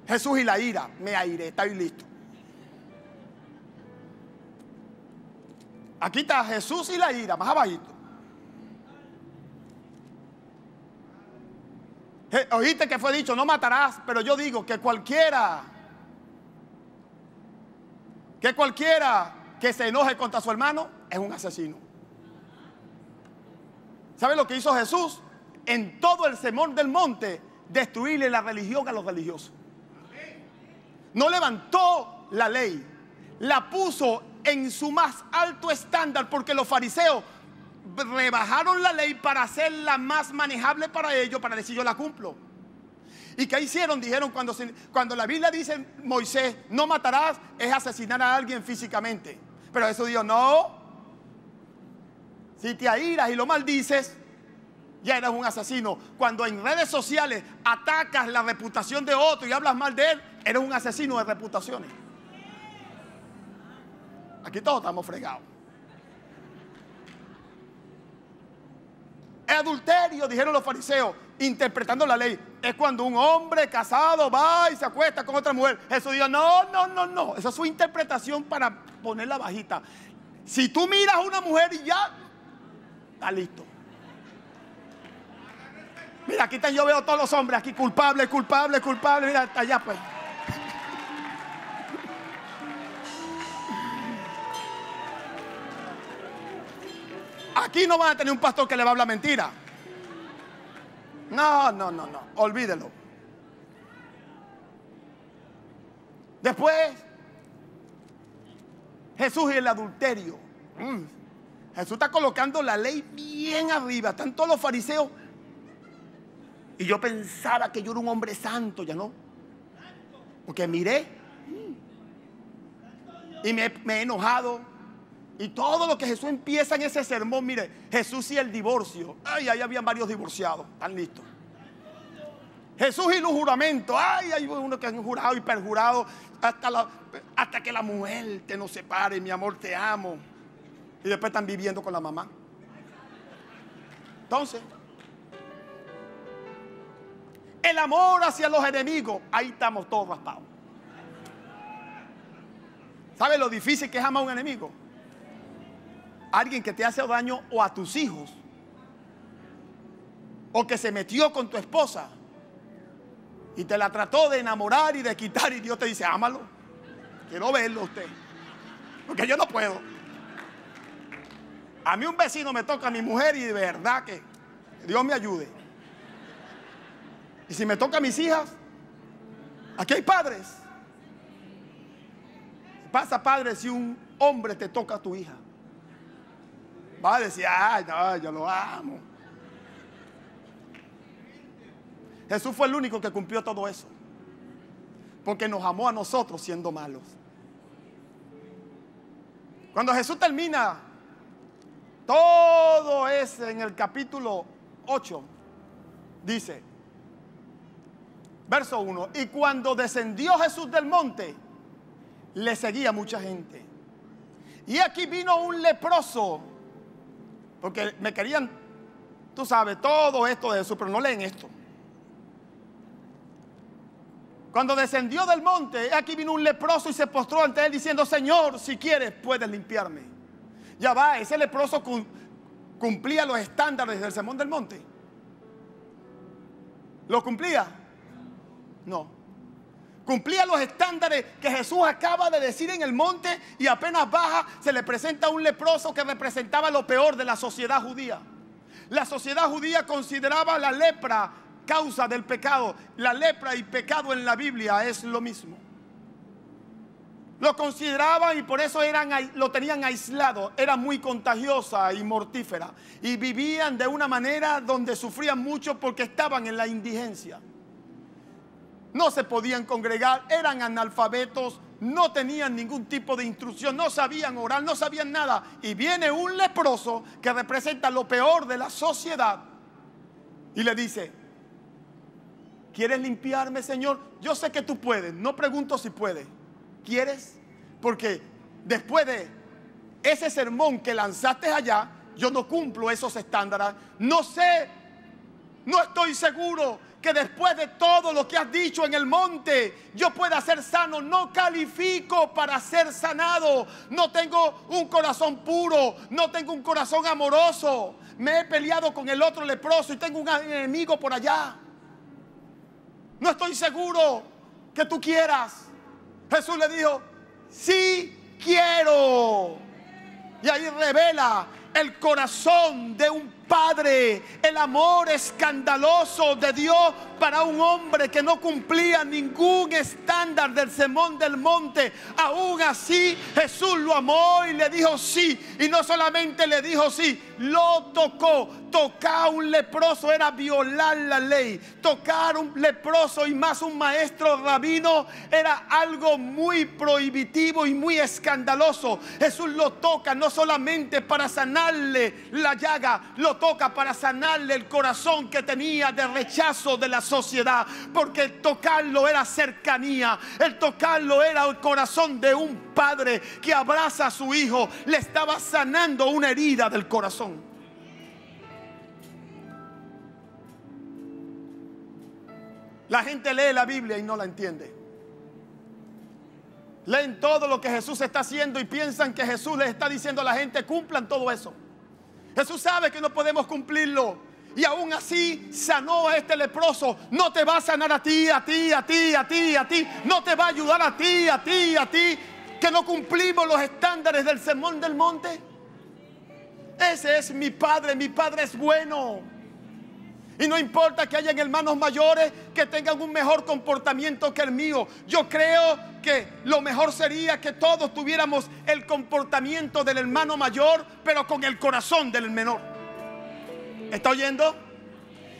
Jesús y la ira, me airé, estoy listo. Aquí está Jesús y la ira, más abajito. Oíste que fue dicho, no matarás, pero yo digo que cualquiera que se enoje contra su hermano es un asesino. ¿Sabe lo que hizo Jesús? En todo el sermón del monte, destruirle la religión a los religiosos. No levantó la ley, la puso en su más alto estándar, porque los fariseos rebajaron la ley para hacerla más manejable para ellos, para decir yo la cumplo. ¿Y qué hicieron? Dijeron, cuando la Biblia dice Moisés, no matarás, es asesinar a alguien físicamente. Pero eso dijo, no. Si te airas y lo maldices, ya eres un asesino. Cuando en redes sociales atacas la reputación de otro y hablas mal de él, eres un asesino de reputaciones. Aquí todos estamos fregados. Adulterio, dijeron los fariseos, interpretando la ley, es cuando un hombre casado va y se acuesta con otra mujer. Jesús dijo, no. Esa es su interpretación para ponerla bajita. Si tú miras a una mujer y ya, está listo. Mira, aquí yo veo a todos los hombres aquí, culpable. Mira, hasta allá pues. Aquí no van a tener un pastor que le va a hablar mentira. No, olvídelo. Después, Jesús y el adulterio. Jesús está colocando la ley bien arriba. Están todos los fariseos. Y yo pensaba que yo era un hombre santo, ya no. Porque miré y me he enojado. Y todo lo que Jesús empieza en ese sermón, mire, Jesús y el divorcio. Ay, ahí habían varios divorciados, están listos. Jesús y los juramentos. Ay, hay uno que han jurado y perjurado hasta que la muerte nos separe, mi amor, te amo. Y después están viviendo con la mamá. Entonces, el amor hacia los enemigos, ahí estamos todos raspados. ¿Sabe lo difícil que es amar a un enemigo? Alguien que te hace daño o a tus hijos, o que se metió con tu esposa y te la trató de enamorar y de quitar, y Dios te dice, ámalo. Quiero verlo a usted, porque yo no puedo. A mí un vecino me toca a mi mujer y de verdad que Dios me ayude. Y si me toca a mis hijas, aquí hay padres. Pasa, padre, si un hombre te toca a tu hija, va a decir, ay, no, yo lo amo. Jesús fue el único que cumplió todo eso, porque nos amó a nosotros siendo malos. Cuando Jesús termina todo eso en el capítulo 8, dice, verso 1, y cuando descendió Jesús del monte, le seguía mucha gente. Y aquí vino un leproso, porque me querían, tú sabes, todo esto de Jesús, pero no leen esto. Cuando descendió del monte, aquí vino un leproso y se postró ante él diciendo, Señor, si quieres, puedes limpiarme. Ya va, ese leproso cumplía los estándares del sermón del monte. ¿Lo cumplía? No. Cumplía los estándares que Jesús acaba de decir en el monte, y apenas baja se le presenta a un leproso que representaba lo peor de la sociedad judía. La sociedad judía consideraba la lepra causa del pecado. La lepra y pecado en la Biblia es lo mismo. Lo consideraban y por eso lo tenían aislado. Era muy contagiosa y mortífera. Y vivían de una manera donde sufrían mucho porque estaban en la indigencia. No se podían congregar, eran analfabetos, no tenían ningún tipo de instrucción, no sabían orar, no sabían nada. Y viene un leproso que representa lo peor de la sociedad y le dice, ¿quieres limpiarme, Señor? Yo sé que tú puedes, no pregunto si puedes. ¿Quieres? Porque después de ese sermón que lanzaste allá, yo no cumplo esos estándares. No sé, no estoy seguro que después de todo lo que has dicho en el monte, yo pueda ser sano. No califico para ser sanado. No tengo un corazón puro, no tengo un corazón amoroso. Me he peleado con el otro leproso y tengo un enemigo por allá. No estoy seguro que tú quieras. Jesús le dijo, sí quiero. Y ahí revela el corazón de un padre, el amor escandaloso de Dios para un hombre que no cumplía ningún estándar del sermón del monte. Aún así Jesús lo amó y le dijo sí. Y no solamente le dijo sí, lo tocó. Tocar a un leproso era violar la ley. Tocar a un leproso y más un maestro rabino era algo muy prohibitivo y muy escandaloso. Jesús lo toca no solamente para sanarle la llaga, lo toca para sanarle el corazón que tenía de rechazo de la sociedad, porque el tocarlo era cercanía, el tocarlo era el corazón de un padre que abraza a su hijo. Le estaba sanando una herida del corazón. La gente lee la Biblia y no la entiende. Leen todo lo que Jesús está haciendo y piensan que Jesús les está diciendo a la gente: cumplan todo eso. Jesús sabe que no podemos cumplirlo, y aún así sanó a este leproso. No te va a sanar a ti, a ti, a ti, a ti, a ti. No te va a ayudar a ti, a ti, a ti, que no cumplimos los estándares del Sermón del Monte. Ese es mi Padre es bueno. Y no importa que hayan hermanos mayores que tengan un mejor comportamiento que el mío. Yo creo que lo mejor sería que todos tuviéramos el comportamiento del hermano mayor, pero con el corazón del menor. ¿Está oyendo?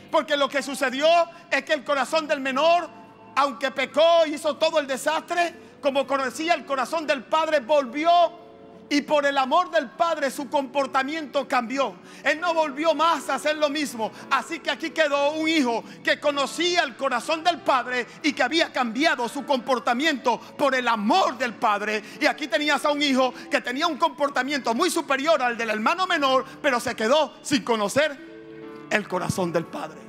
Porque lo que sucedió es que el corazón del menor, aunque pecó y hizo todo el desastre, como conocía el corazón del padre, volvió. Y por el amor del Padre su comportamiento cambió. Él no volvió más a hacer lo mismo. Así que aquí quedó un hijo que conocía el corazón del Padre y que había cambiado su comportamiento por el amor del Padre. Y aquí tenías a un hijo que tenía un comportamiento muy superior al del hermano menor, pero se quedó sin conocer el corazón del Padre.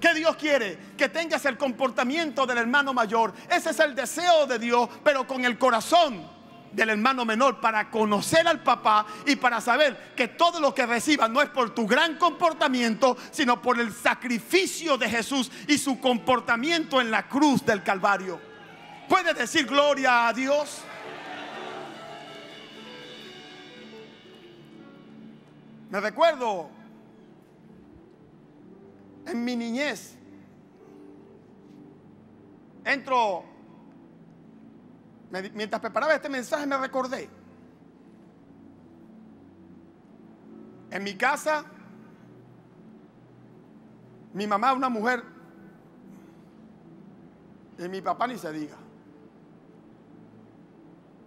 ¿Qué Dios quiere? Que tengas el comportamiento del hermano mayor. Ese es el deseo de Dios, pero con el corazón del hermano menor, para conocer al papá y para saber que todo lo que recibas no es por tu gran comportamiento, sino por el sacrificio de Jesús y su comportamiento en la cruz del Calvario. ¿Puedes decir gloria a Dios? Me recuerdo en mi niñez, mientras preparaba este mensaje me recordé. En mi casa, mi mamá una mujer, y mi papá ni se diga.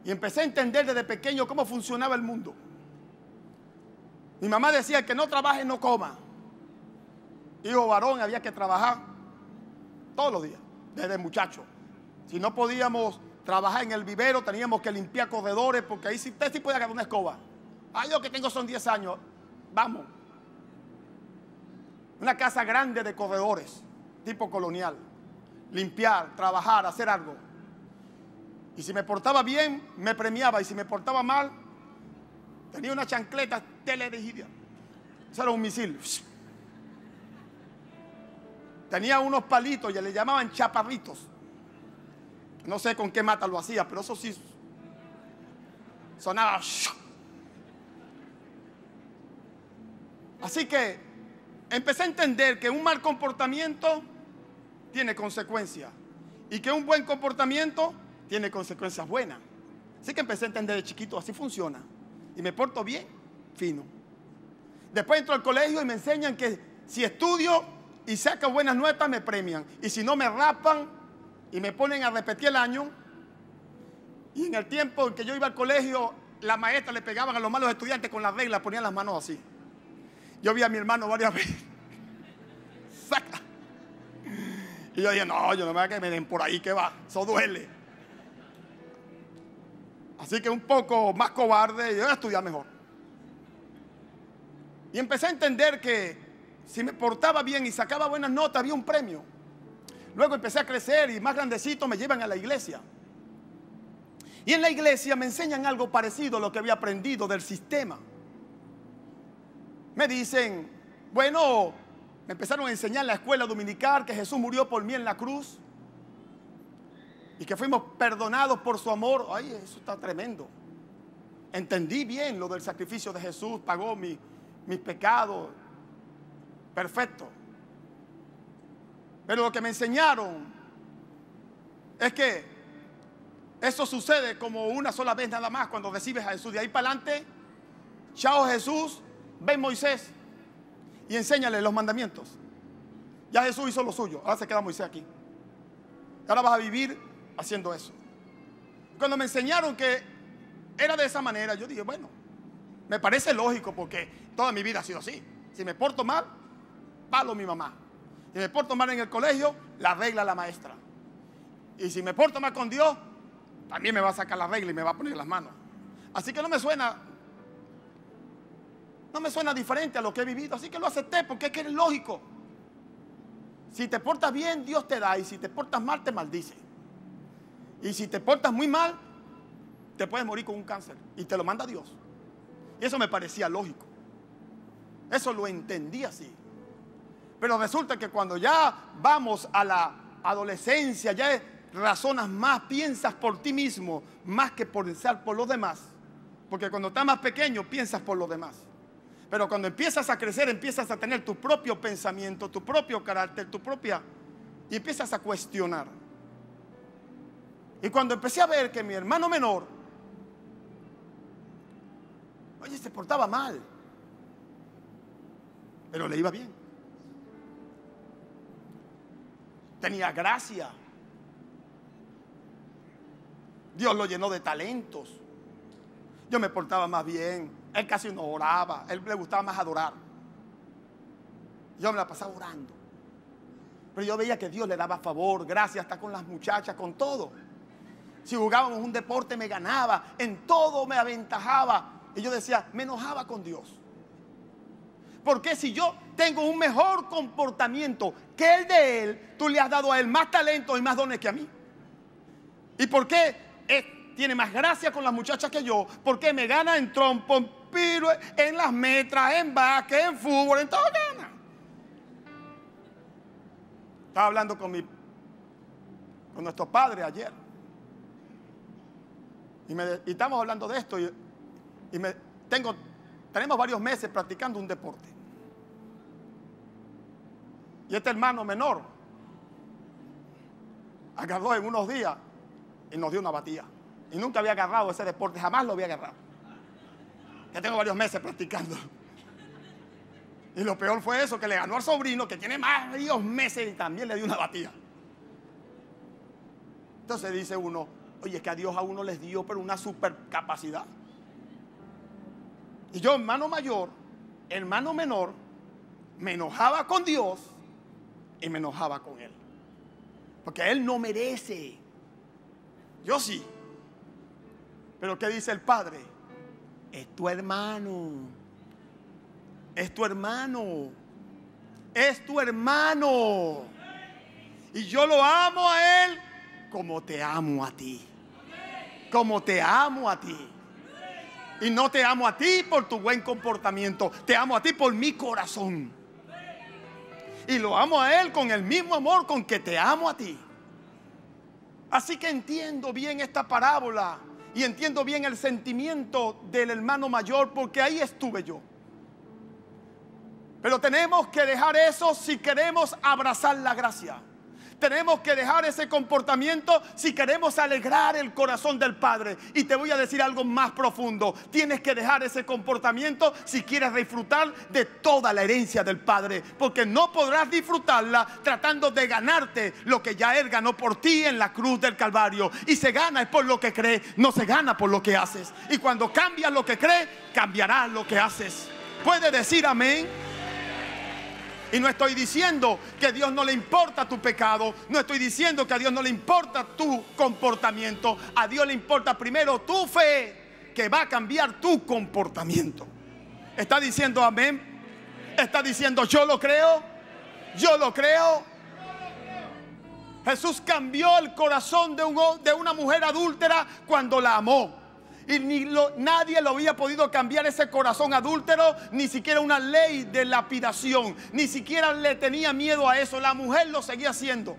Y empecé a entender desde pequeño cómo funcionaba el mundo. Mi mamá decía: que no trabaje, no coma. Hijo varón, había que trabajar todos los días, desde muchacho. Si no podíamos trabajar en el vivero, teníamos que limpiar corredores, porque ahí usted sí podía agarrar una escoba. Yo que tengo son 10 años, vamos. Una casa grande de corredores, tipo colonial. Limpiar, trabajar, hacer algo. Y si me portaba bien, me premiaba. Y si me portaba mal, tenía una chancleta teledirigida. Eso era un misil. Tenía unos palitos y le llamaban chaparritos. No sé con qué mata lo hacía, pero eso sí sonaba. Así que empecé a entender que un mal comportamiento tiene consecuencias y que un buen comportamiento tiene consecuencias buenas. Así que empecé a entender de chiquito: así funciona. Y me porto bien, fino. Después entro al colegio y me enseñan que si estudio y saco buenas notas, me premian. Y si no, me rapan y me ponen a repetir el año. Y en el tiempo en que yo iba al colegio, la maestra le pegaban a los malos estudiantes con la regla, ponían las manos así. Yo vi a mi hermano varias veces. ¡Saca! Y yo dije: no, yo no me voy a que me den por ahí, que va, eso duele. Así que un poco más cobarde, yo voy a estudiar mejor. Y empecé a entender que si me portaba bien y sacaba buenas notas, había un premio. Luego empecé a crecer y más grandecito me llevan a la iglesia. Y en la iglesia me enseñan algo parecido a lo que había aprendido del sistema. Me dicen, bueno, me empezaron a enseñar en la escuela dominical que Jesús murió por mí en la cruz y que fuimos perdonados por su amor. Ay, eso está tremendo. Entendí bien lo del sacrificio de Jesús, pagó mis pecados. Perfecto. Pero lo que me enseñaron es que eso sucede como una sola vez nada más cuando recibes a Jesús. De ahí para adelante, chao Jesús, ven Moisés y enséñale los mandamientos. Ya Jesús hizo lo suyo, ahora se queda Moisés aquí. Ahora vas a vivir haciendo eso. Cuando me enseñaron que era de esa manera, yo dije, bueno, me parece lógico porque toda mi vida ha sido así. Si me porto mal, palo mi mamá. Si me porto mal en el colegio, la regla la maestra. Y si me porto mal con Dios, también me va a sacar la regla y me va a poner las manos. Así que no me suena diferente a lo que he vivido. Así que lo acepté porque es que es lógico. Si te portas bien, Dios te da, y si te portas mal, te maldice. Y si te portas muy mal, te puedes morir con un cáncer y te lo manda Dios. Y eso me parecía lógico. Eso lo entendí así. Pero resulta que cuando ya vamos a la adolescencia, ya razonas más, piensas por ti mismo, más que por pensar por los demás. Porque cuando estás más pequeño, piensas por los demás. Pero cuando empiezas a crecer, empiezas a tener tu propio pensamiento, tu propio carácter, y empiezas a cuestionar. Y cuando empecé a ver que mi hermano menor, oye, se portaba mal, pero le iba bien. Tenía gracia. Dios lo llenó de talentos. Yo me portaba más bien. Él casi no oraba. Él le gustaba más adorar. Yo me la pasaba orando. Pero yo veía que Dios le daba favor, gracia, hasta con las muchachas, con todo. Si jugábamos un deporte me ganaba, en todo me aventajaba. Y yo decía, me enojaba con Dios. Porque si yo tengo un mejor comportamiento que el de él, tú le has dado a él más talento y más dones que a mí? ¿Y por qué tiene más gracia con las muchachas que yo? ¿Por qué me gana en trompo, en piro, en las metras, en básquet, en fútbol, en todo gana? Estaba hablando con nuestro padre ayer. Y estamos hablando de esto. Tenemos varios meses practicando un deporte. Y este hermano menor agarró en unos días y nos dio una batida. Y nunca había agarrado ese deporte, jamás lo había agarrado. Ya tengo varios meses practicando. Y lo peor fue eso, que le ganó al sobrino, que tiene varios meses, y también le dio una batida. Entonces dice uno, oye, es que a Dios a uno les dio pero una super capacidad. Y yo, hermano mayor, hermano menor, me enojaba con Dios y me enojaba con él. Porque él no merece. Yo sí. Pero ¿qué dice el Padre? Es tu hermano. Es tu hermano. Es tu hermano. Y yo lo amo a él como te amo a ti. Como te amo a ti. Y no te amo a ti por tu buen comportamiento. Te amo a ti por mi corazón. Y lo amo a él con el mismo amor con que te amo a ti. Así que entiendo bien esta parábola. Y entiendo bien el sentimiento del hermano mayor, porque ahí estuve yo. Pero tenemos que dejar eso si queremos abrazar la gracia. Tenemos que dejar ese comportamiento si queremos alegrar el corazón del Padre. Y te voy a decir algo más profundo. Tienes que dejar ese comportamiento si quieres disfrutar de toda la herencia del Padre. Porque no podrás disfrutarla tratando de ganarte lo que ya Él ganó por ti en la cruz del Calvario. Y se gana es por lo que crees, no se gana por lo que haces. Y cuando cambias lo que crees, cambiarás lo que haces. ¿Puede decir amén? Y no estoy diciendo que a Dios no le importa tu pecado. No estoy diciendo que a Dios no le importa tu comportamiento. A Dios le importa primero tu fe, que va a cambiar tu comportamiento. ¿Está diciendo amén? ¿Está diciendo yo lo creo? Yo lo creo. Jesús cambió el corazón de una mujer adúltera cuando la amó. Y nadie lo había podido cambiar ese corazón adúltero, ni siquiera una ley de lapidación, ni siquiera le tenía miedo a eso. La mujer lo seguía haciendo.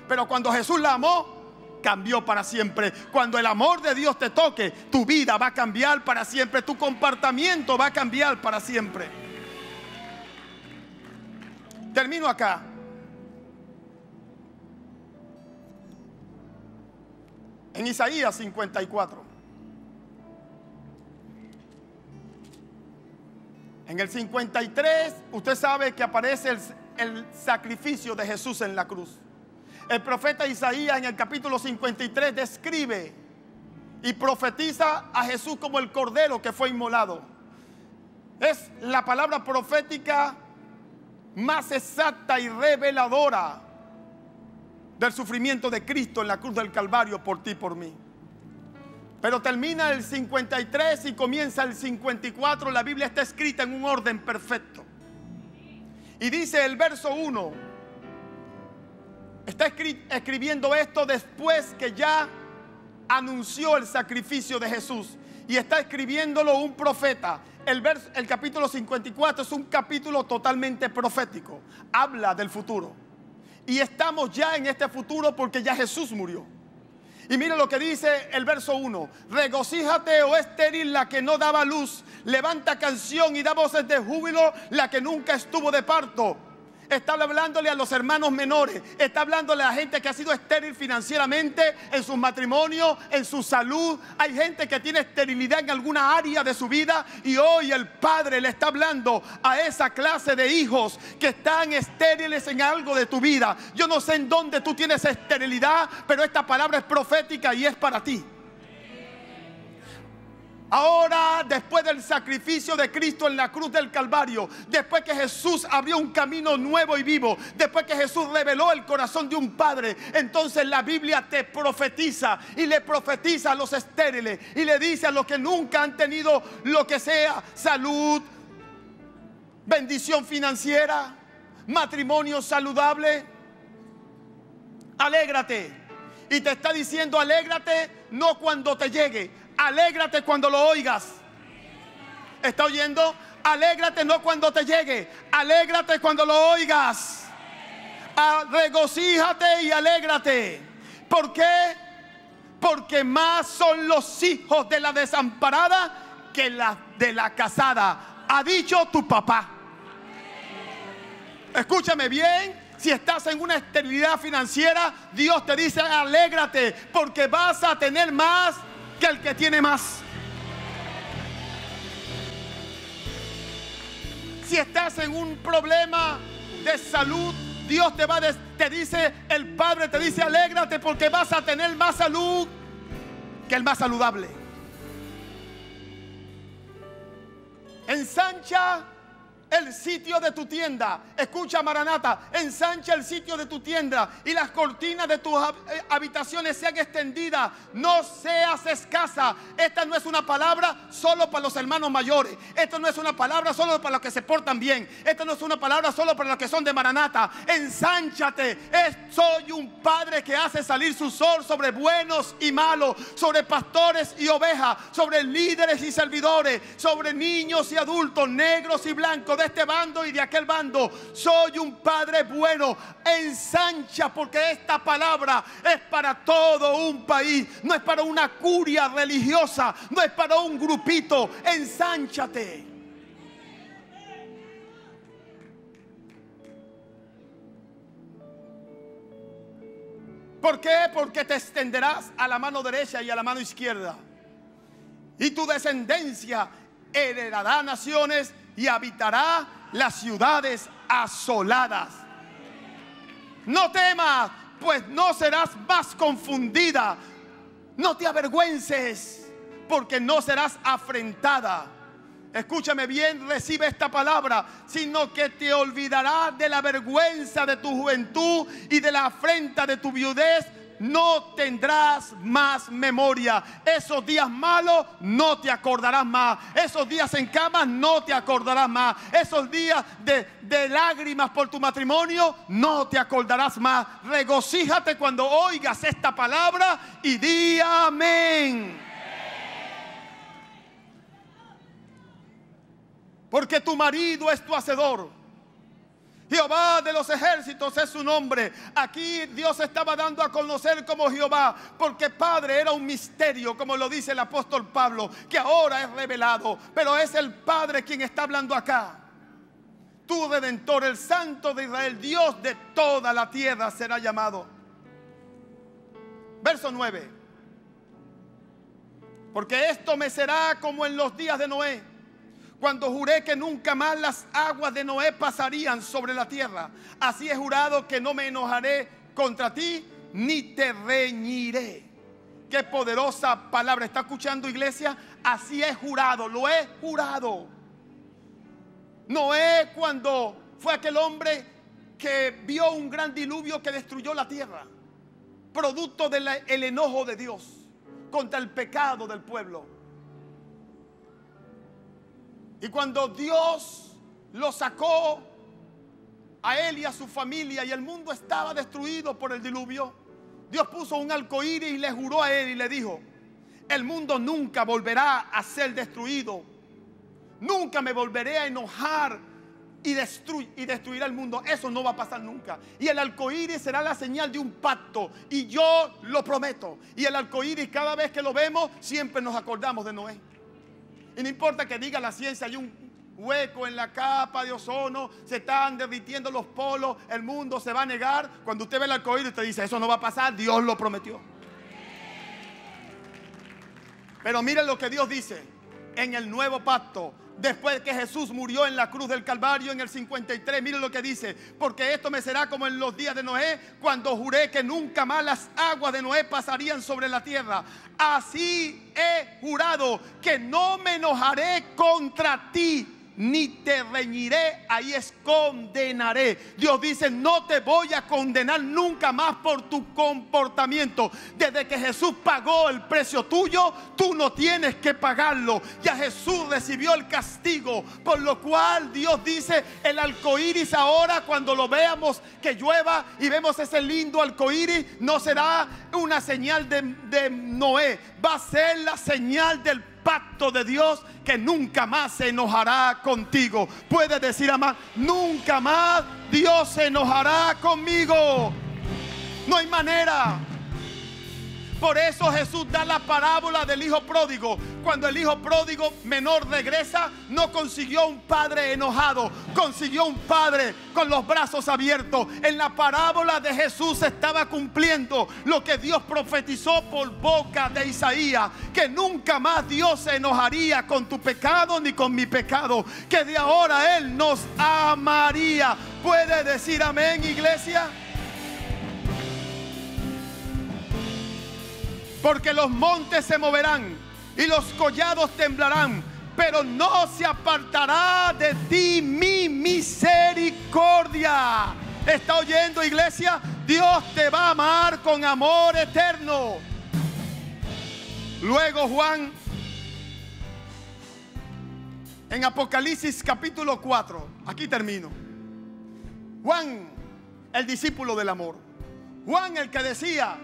Pero cuando Jesús la amó, cambió para siempre. Cuando el amor de Dios te toque, tu vida va a cambiar para siempre. Tu comportamiento va a cambiar para siempre. Termino acá. En Isaías 54. En el 53, usted sabe que aparece el sacrificio de Jesús en la cruz. El profeta Isaías en el capítulo 53 describe y profetiza a Jesús como el cordero que fue inmolado. Es la palabra profética más exacta y reveladora del sufrimiento de Cristo en la cruz del Calvario por ti y por mí. Pero termina el 53 y comienza el 54. La Biblia está escrita en un orden perfecto. Y dice el verso 1: Está escribiendo esto después que ya anunció el sacrificio de Jesús. Y está escribiéndolo un profeta. El capítulo 54 es un capítulo totalmente profético. Habla del futuro. Y estamos ya en este futuro porque ya Jesús murió. Y mire lo que dice el verso 1. Regocíjate, oh estéril, la que no daba luz. Levanta canción y da voces de júbilo, la que nunca estuvo de parto. Está hablándole a los hermanos menores. Está hablándole a la gente que ha sido estéril financieramente, en sus matrimonios, en su salud. Hay gente que tiene esterilidad en alguna área de su vida. Y hoy el Padre le está hablando a esa clase de hijos que están estériles en algo de tu vida. Yo no sé en dónde tú tienes esterilidad, pero esta palabra es profética y es para ti. Ahora, después del sacrificio de Cristo en la cruz del Calvario, después que Jesús abrió un camino nuevo y vivo, después que Jesús reveló el corazón de un padre, entonces la Biblia te profetiza y le profetiza a los estériles y le dice a los que nunca han tenido lo que sea, salud, bendición financiera, matrimonio saludable, alégrate. Y te está diciendo alégrate no cuando te llegue, alégrate cuando lo oigas. ¿Está oyendo? Alégrate no cuando te llegue, alégrate cuando lo oigas. Regocíjate y alégrate. ¿Por qué? Porque más son los hijos de la desamparada que la de la casada, ha dicho tu papá. Escúchame bien. Si estás en una esterilidad financiera, Dios te dice alégrate, porque vas a tener más que el que tiene más. Si estás en un problema de salud, Dios te dice, el Padre te dice alégrate, porque vas a tener más salud que el más saludable. Ensancha el sitio de tu tienda. Escucha, Maranata, ensancha el sitio de tu tienda y las cortinas de tus habitaciones sean extendidas. No seas escasa. Esta no es una palabra solo para los hermanos mayores. Esta no es una palabra solo para los que se portan bien. Esta no es una palabra solo para los que son de Maranata. Ensánchate. Soy un padre que hace salir su sol sobre buenos y malos, sobre pastores y ovejas, sobre líderes y servidores, sobre niños y adultos, negros y blancos, de este bando y de aquel bando. Soy un padre bueno. Ensancha, porque esta palabra es para todo un país, no es para una curia religiosa, no es para un grupito. Ensánchate. ¿Por qué? Porque te extenderás a la mano derecha y a la mano izquierda, y tu descendencia heredará naciones y habitará las ciudades asoladas. No temas, pues no serás más confundida. No te avergüences, porque no serás afrentada. Escúchame bien, recibe esta palabra, sino que te olvidarás de la vergüenza de tu juventud y de la afrenta de tu viudez. No tendrás más memoria. Esos días malos no te acordarás más. Esos días en cama no te acordarás más. Esos días de lágrimas por tu matrimonio no te acordarás más. Regocíjate cuando oigas esta palabra y di amén. Porque tu marido es tu hacedor. Jehová de los ejércitos es su nombre. Aquí Dios estaba dando a conocer como Jehová, porque Padre era un misterio, como lo dice el apóstol Pablo, que ahora es revelado, pero es el Padre quien está hablando acá. Tu Redentor, el Santo de Israel, Dios de toda la tierra será llamado. Verso 9. Porque esto me será como en los días de Noé, cuando juré que nunca más las aguas de Noé pasarían sobre la tierra. Así he jurado que no me enojaré contra ti, ni te reñiré. Qué poderosa palabra. ¿Está escuchando, iglesia? Así he jurado, lo he jurado. Noé, cuando fue aquel hombre que vio un gran diluvio que destruyó la tierra, producto del enojo de Dios contra el pecado del pueblo. Y cuando Dios lo sacó a él y a su familia y el mundo estaba destruido por el diluvio, Dios puso un arcoíris y le juró a él y le dijo: el mundo nunca volverá a ser destruido. Nunca me volveré a enojar y destruir al mundo. Eso no va a pasar nunca. Y el arcoíris será la señal de un pacto. Y yo lo prometo. Y el arcoíris, cada vez que lo vemos, siempre nos acordamos de Noé. Y no importa que diga la ciencia, hay un hueco en la capa de ozono, se están derritiendo los polos, el mundo se va a negar. Cuando usted ve el arcoíris, usted dice: eso no va a pasar, Dios lo prometió. Pero miren lo que Dios dice en el nuevo pacto. Después que Jesús murió en la cruz del Calvario en el 53, miren lo que dice: porque esto me será como en los días de Noé, cuando juré que nunca más las aguas de Noé pasarían sobre la tierra. Así he jurado que no me enojaré contra ti, ni te reñiré, ahí es condenaré. Dios dice: no te voy a condenar nunca más por tu comportamiento. Desde que Jesús pagó el precio tuyo, tú no tienes que pagarlo. Ya Jesús recibió el castigo, por lo cual Dios dice: el arcoíris ahora, cuando lo veamos que llueva y vemos ese lindo arcoíris, no será una señal de Noé, va a ser la señal del pacto de Dios, que nunca más se enojará contigo. Puedes decir, amado: nunca más Dios se enojará conmigo. No hay manera. Por eso Jesús da la parábola del hijo pródigo. Cuando el hijo pródigo menor regresa, no consiguió un padre enojado, consiguió un padre con los brazos abiertos. En la parábola de Jesús se estaba cumpliendo lo que Dios profetizó por boca de Isaías: que nunca más Dios se enojaría con tu pecado ni con mi pecado, que de ahora Él nos amaría. ¿Puede decir amén, iglesia? Porque los montes se moverán y los collados temblarán, pero no se apartará de ti mi misericordia. ¿Está oyendo, iglesia? Dios te va a amar con amor eterno. Luego Juan, en Apocalipsis capítulo 4, aquí termino. Juan, el discípulo del amor. Juan, el que decía: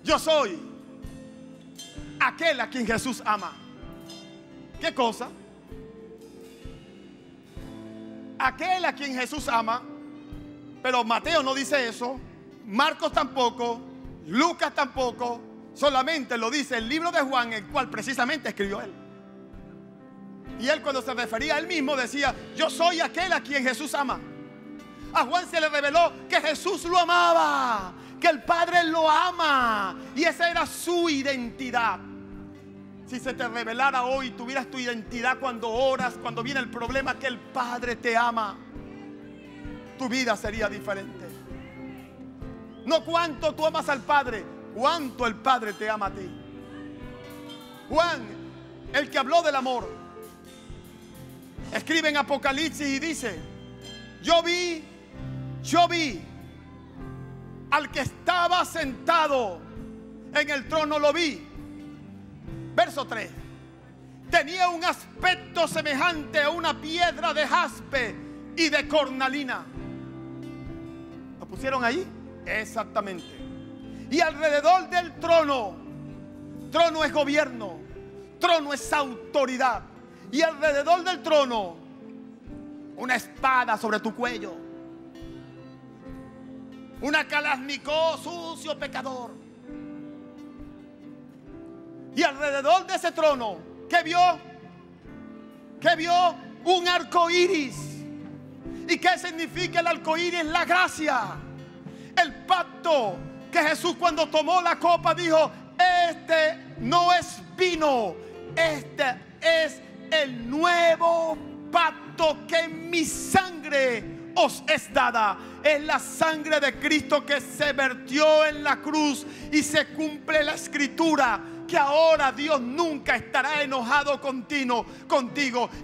yo soy aquel a quien Jesús ama. ¿Qué cosa? Aquel a quien Jesús ama. Pero Mateo no dice eso, Marcos tampoco, Lucas tampoco. Solamente lo dice el libro de Juan, el cual precisamente escribió él. Y él, cuando se refería a él mismo, decía: yo soy aquel a quien Jesús ama. A Juan se le reveló que Jesús lo amaba, que el Padre lo ama, y esa era su identidad. Si se te revelara hoy, tuvieras tu identidad cuando oras, cuando viene el problema, que el Padre te ama, tu vida sería diferente. No cuánto tú amas al Padre, cuánto el Padre te ama a ti. Juan, el que habló del amor, escribe en Apocalipsis y dice: yo vi al que estaba sentado en el trono, lo vi. Verso 3. Tenía un aspecto semejante a una piedra de jaspe y de cornalina. ¿Lo pusieron ahí? Exactamente. Y alrededor del trono, trono es gobierno, trono es autoridad. Y alrededor del trono, una espada sobre tu cuello. Una Kalashnikov, sucio pecador. Y alrededor de ese trono, ¿qué vio? ¿Qué vio? Un arco iris. ¿Y qué significa el arco iris? La gracia, el pacto. Que Jesús, cuando tomó la copa, dijo: este no es vino, este es el nuevo pacto que en mi sangre os es dada. Es la sangre de Cristo que se vertió en la cruz, y se cumple la escritura que ahora Dios nunca estará enojado contigo.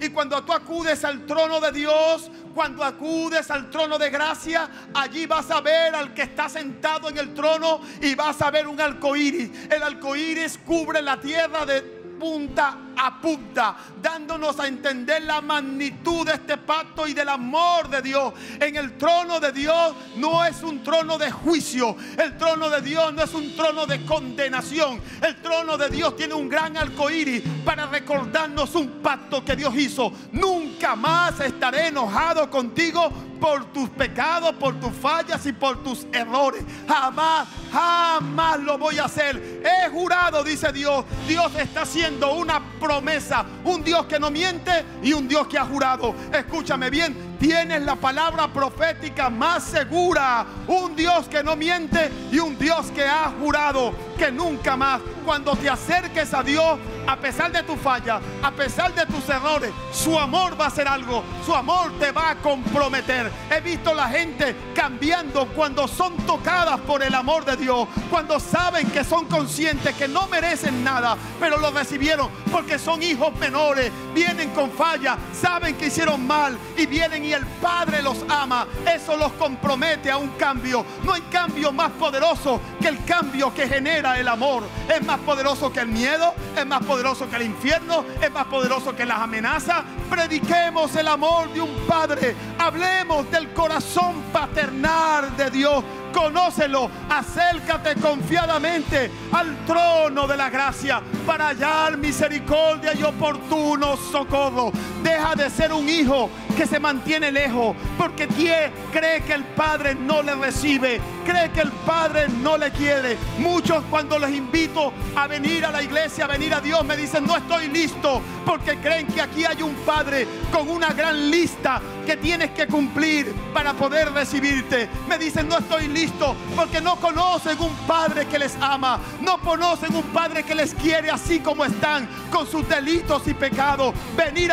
Y cuando tú acudes al trono de Dios, cuando acudes al trono de gracia, allí vas a ver al que está sentado en el trono, y vas a ver un arco iris. El arco iris cubre la tierra de punta apunta, dándonos a entender la magnitud de este pacto y del amor de Dios. En el trono de Dios no es un trono de juicio, el trono de Dios no es un trono de condenación. El trono de Dios tiene un gran arcoíris para recordarnos un pacto que Dios hizo. Nunca más estaré enojado contigo por tus pecados, por tus fallas y por tus errores. Jamás, jamás lo voy a hacer. He jurado, dice Dios. Dios está haciendo una promesa. Un Dios que no miente y un Dios que ha jurado. Escúchame bien. Tienes la palabra profética más segura. Un Dios que no miente y un Dios que ha jurado que nunca más. Cuando te acerques a Dios, a pesar de tu falla, a pesar de tus errores, su amor va a hacer algo. Su amor te va a comprometer. He visto la gente cambiando cuando son tocadas por el amor de Dios, cuando saben que son conscientes que no merecen nada, pero lo recibieron porque son hijos menores, vienen con falla, saben que hicieron mal y vienen y el Padre los ama. Eso los compromete a un cambio. No hay cambio más poderoso que el cambio que genera el amor. Es más poderoso que el miedo, es más poderoso que el infierno, es más poderoso que las amenazas. Prediquemos el amor de un Padre. Hablemos del corazón paternal de Dios. Conócelo, acércate confiadamente al trono de la gracia para hallar misericordia y oportuno socorro. Deja de ser un hijo que se mantiene lejos porque cree que el Padre no le recibe, cree que el Padre no le quiere. Muchos, cuando les invito a venir a la iglesia, a venir a Dios, me dicen: no estoy listo, porque creen que aquí hay un Padre con una gran lista que tienes que cumplir para poder recibirte. Me dicen: no estoy listo, porque no conocen un Padre que les ama, no conocen un Padre que les quiere así como están, con sus delitos y pecados. Venir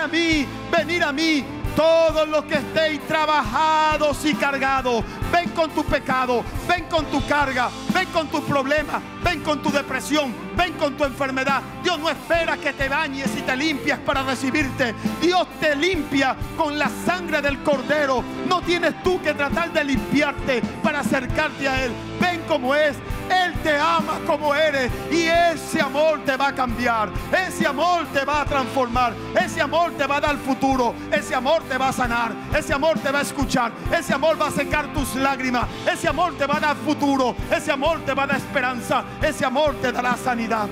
a mí, todos los que estéis trabajados y cargados. Ven con tu pecado, ven con tu carga, ven con tu problema, ven con tu depresión, ven con tu enfermedad. Dios no espera que te bañes y te limpias para recibirte. Dios te limpia con la sangre del Cordero. No tienes tú que tratar de limpiarte para acercarte a Él. Ven como es. Él te ama como eres y ese amor te va a cambiar. Ese amor te va a transformar. Ese amor te va a dar futuro. Ese amor te va a sanar. Ese amor te va a escuchar. Ese amor va a secar tus lágrimas. Ese amor te va a dar futuro. Ese amor te va a dar esperanza. Ese amor te dará sanidad.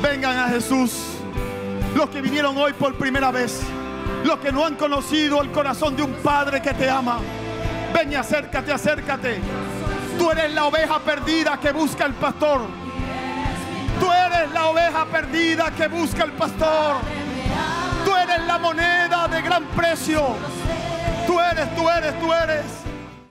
Vengan a Jesús los que vinieron hoy por primera vez, los que no han conocido el corazón de un Padre que te ama. Ven y acércate, acércate. Tú eres la oveja perdida que busca el pastor. Tú eres la oveja perdida que busca el pastor. Tú eres la moneda de gran precio. Tú eres.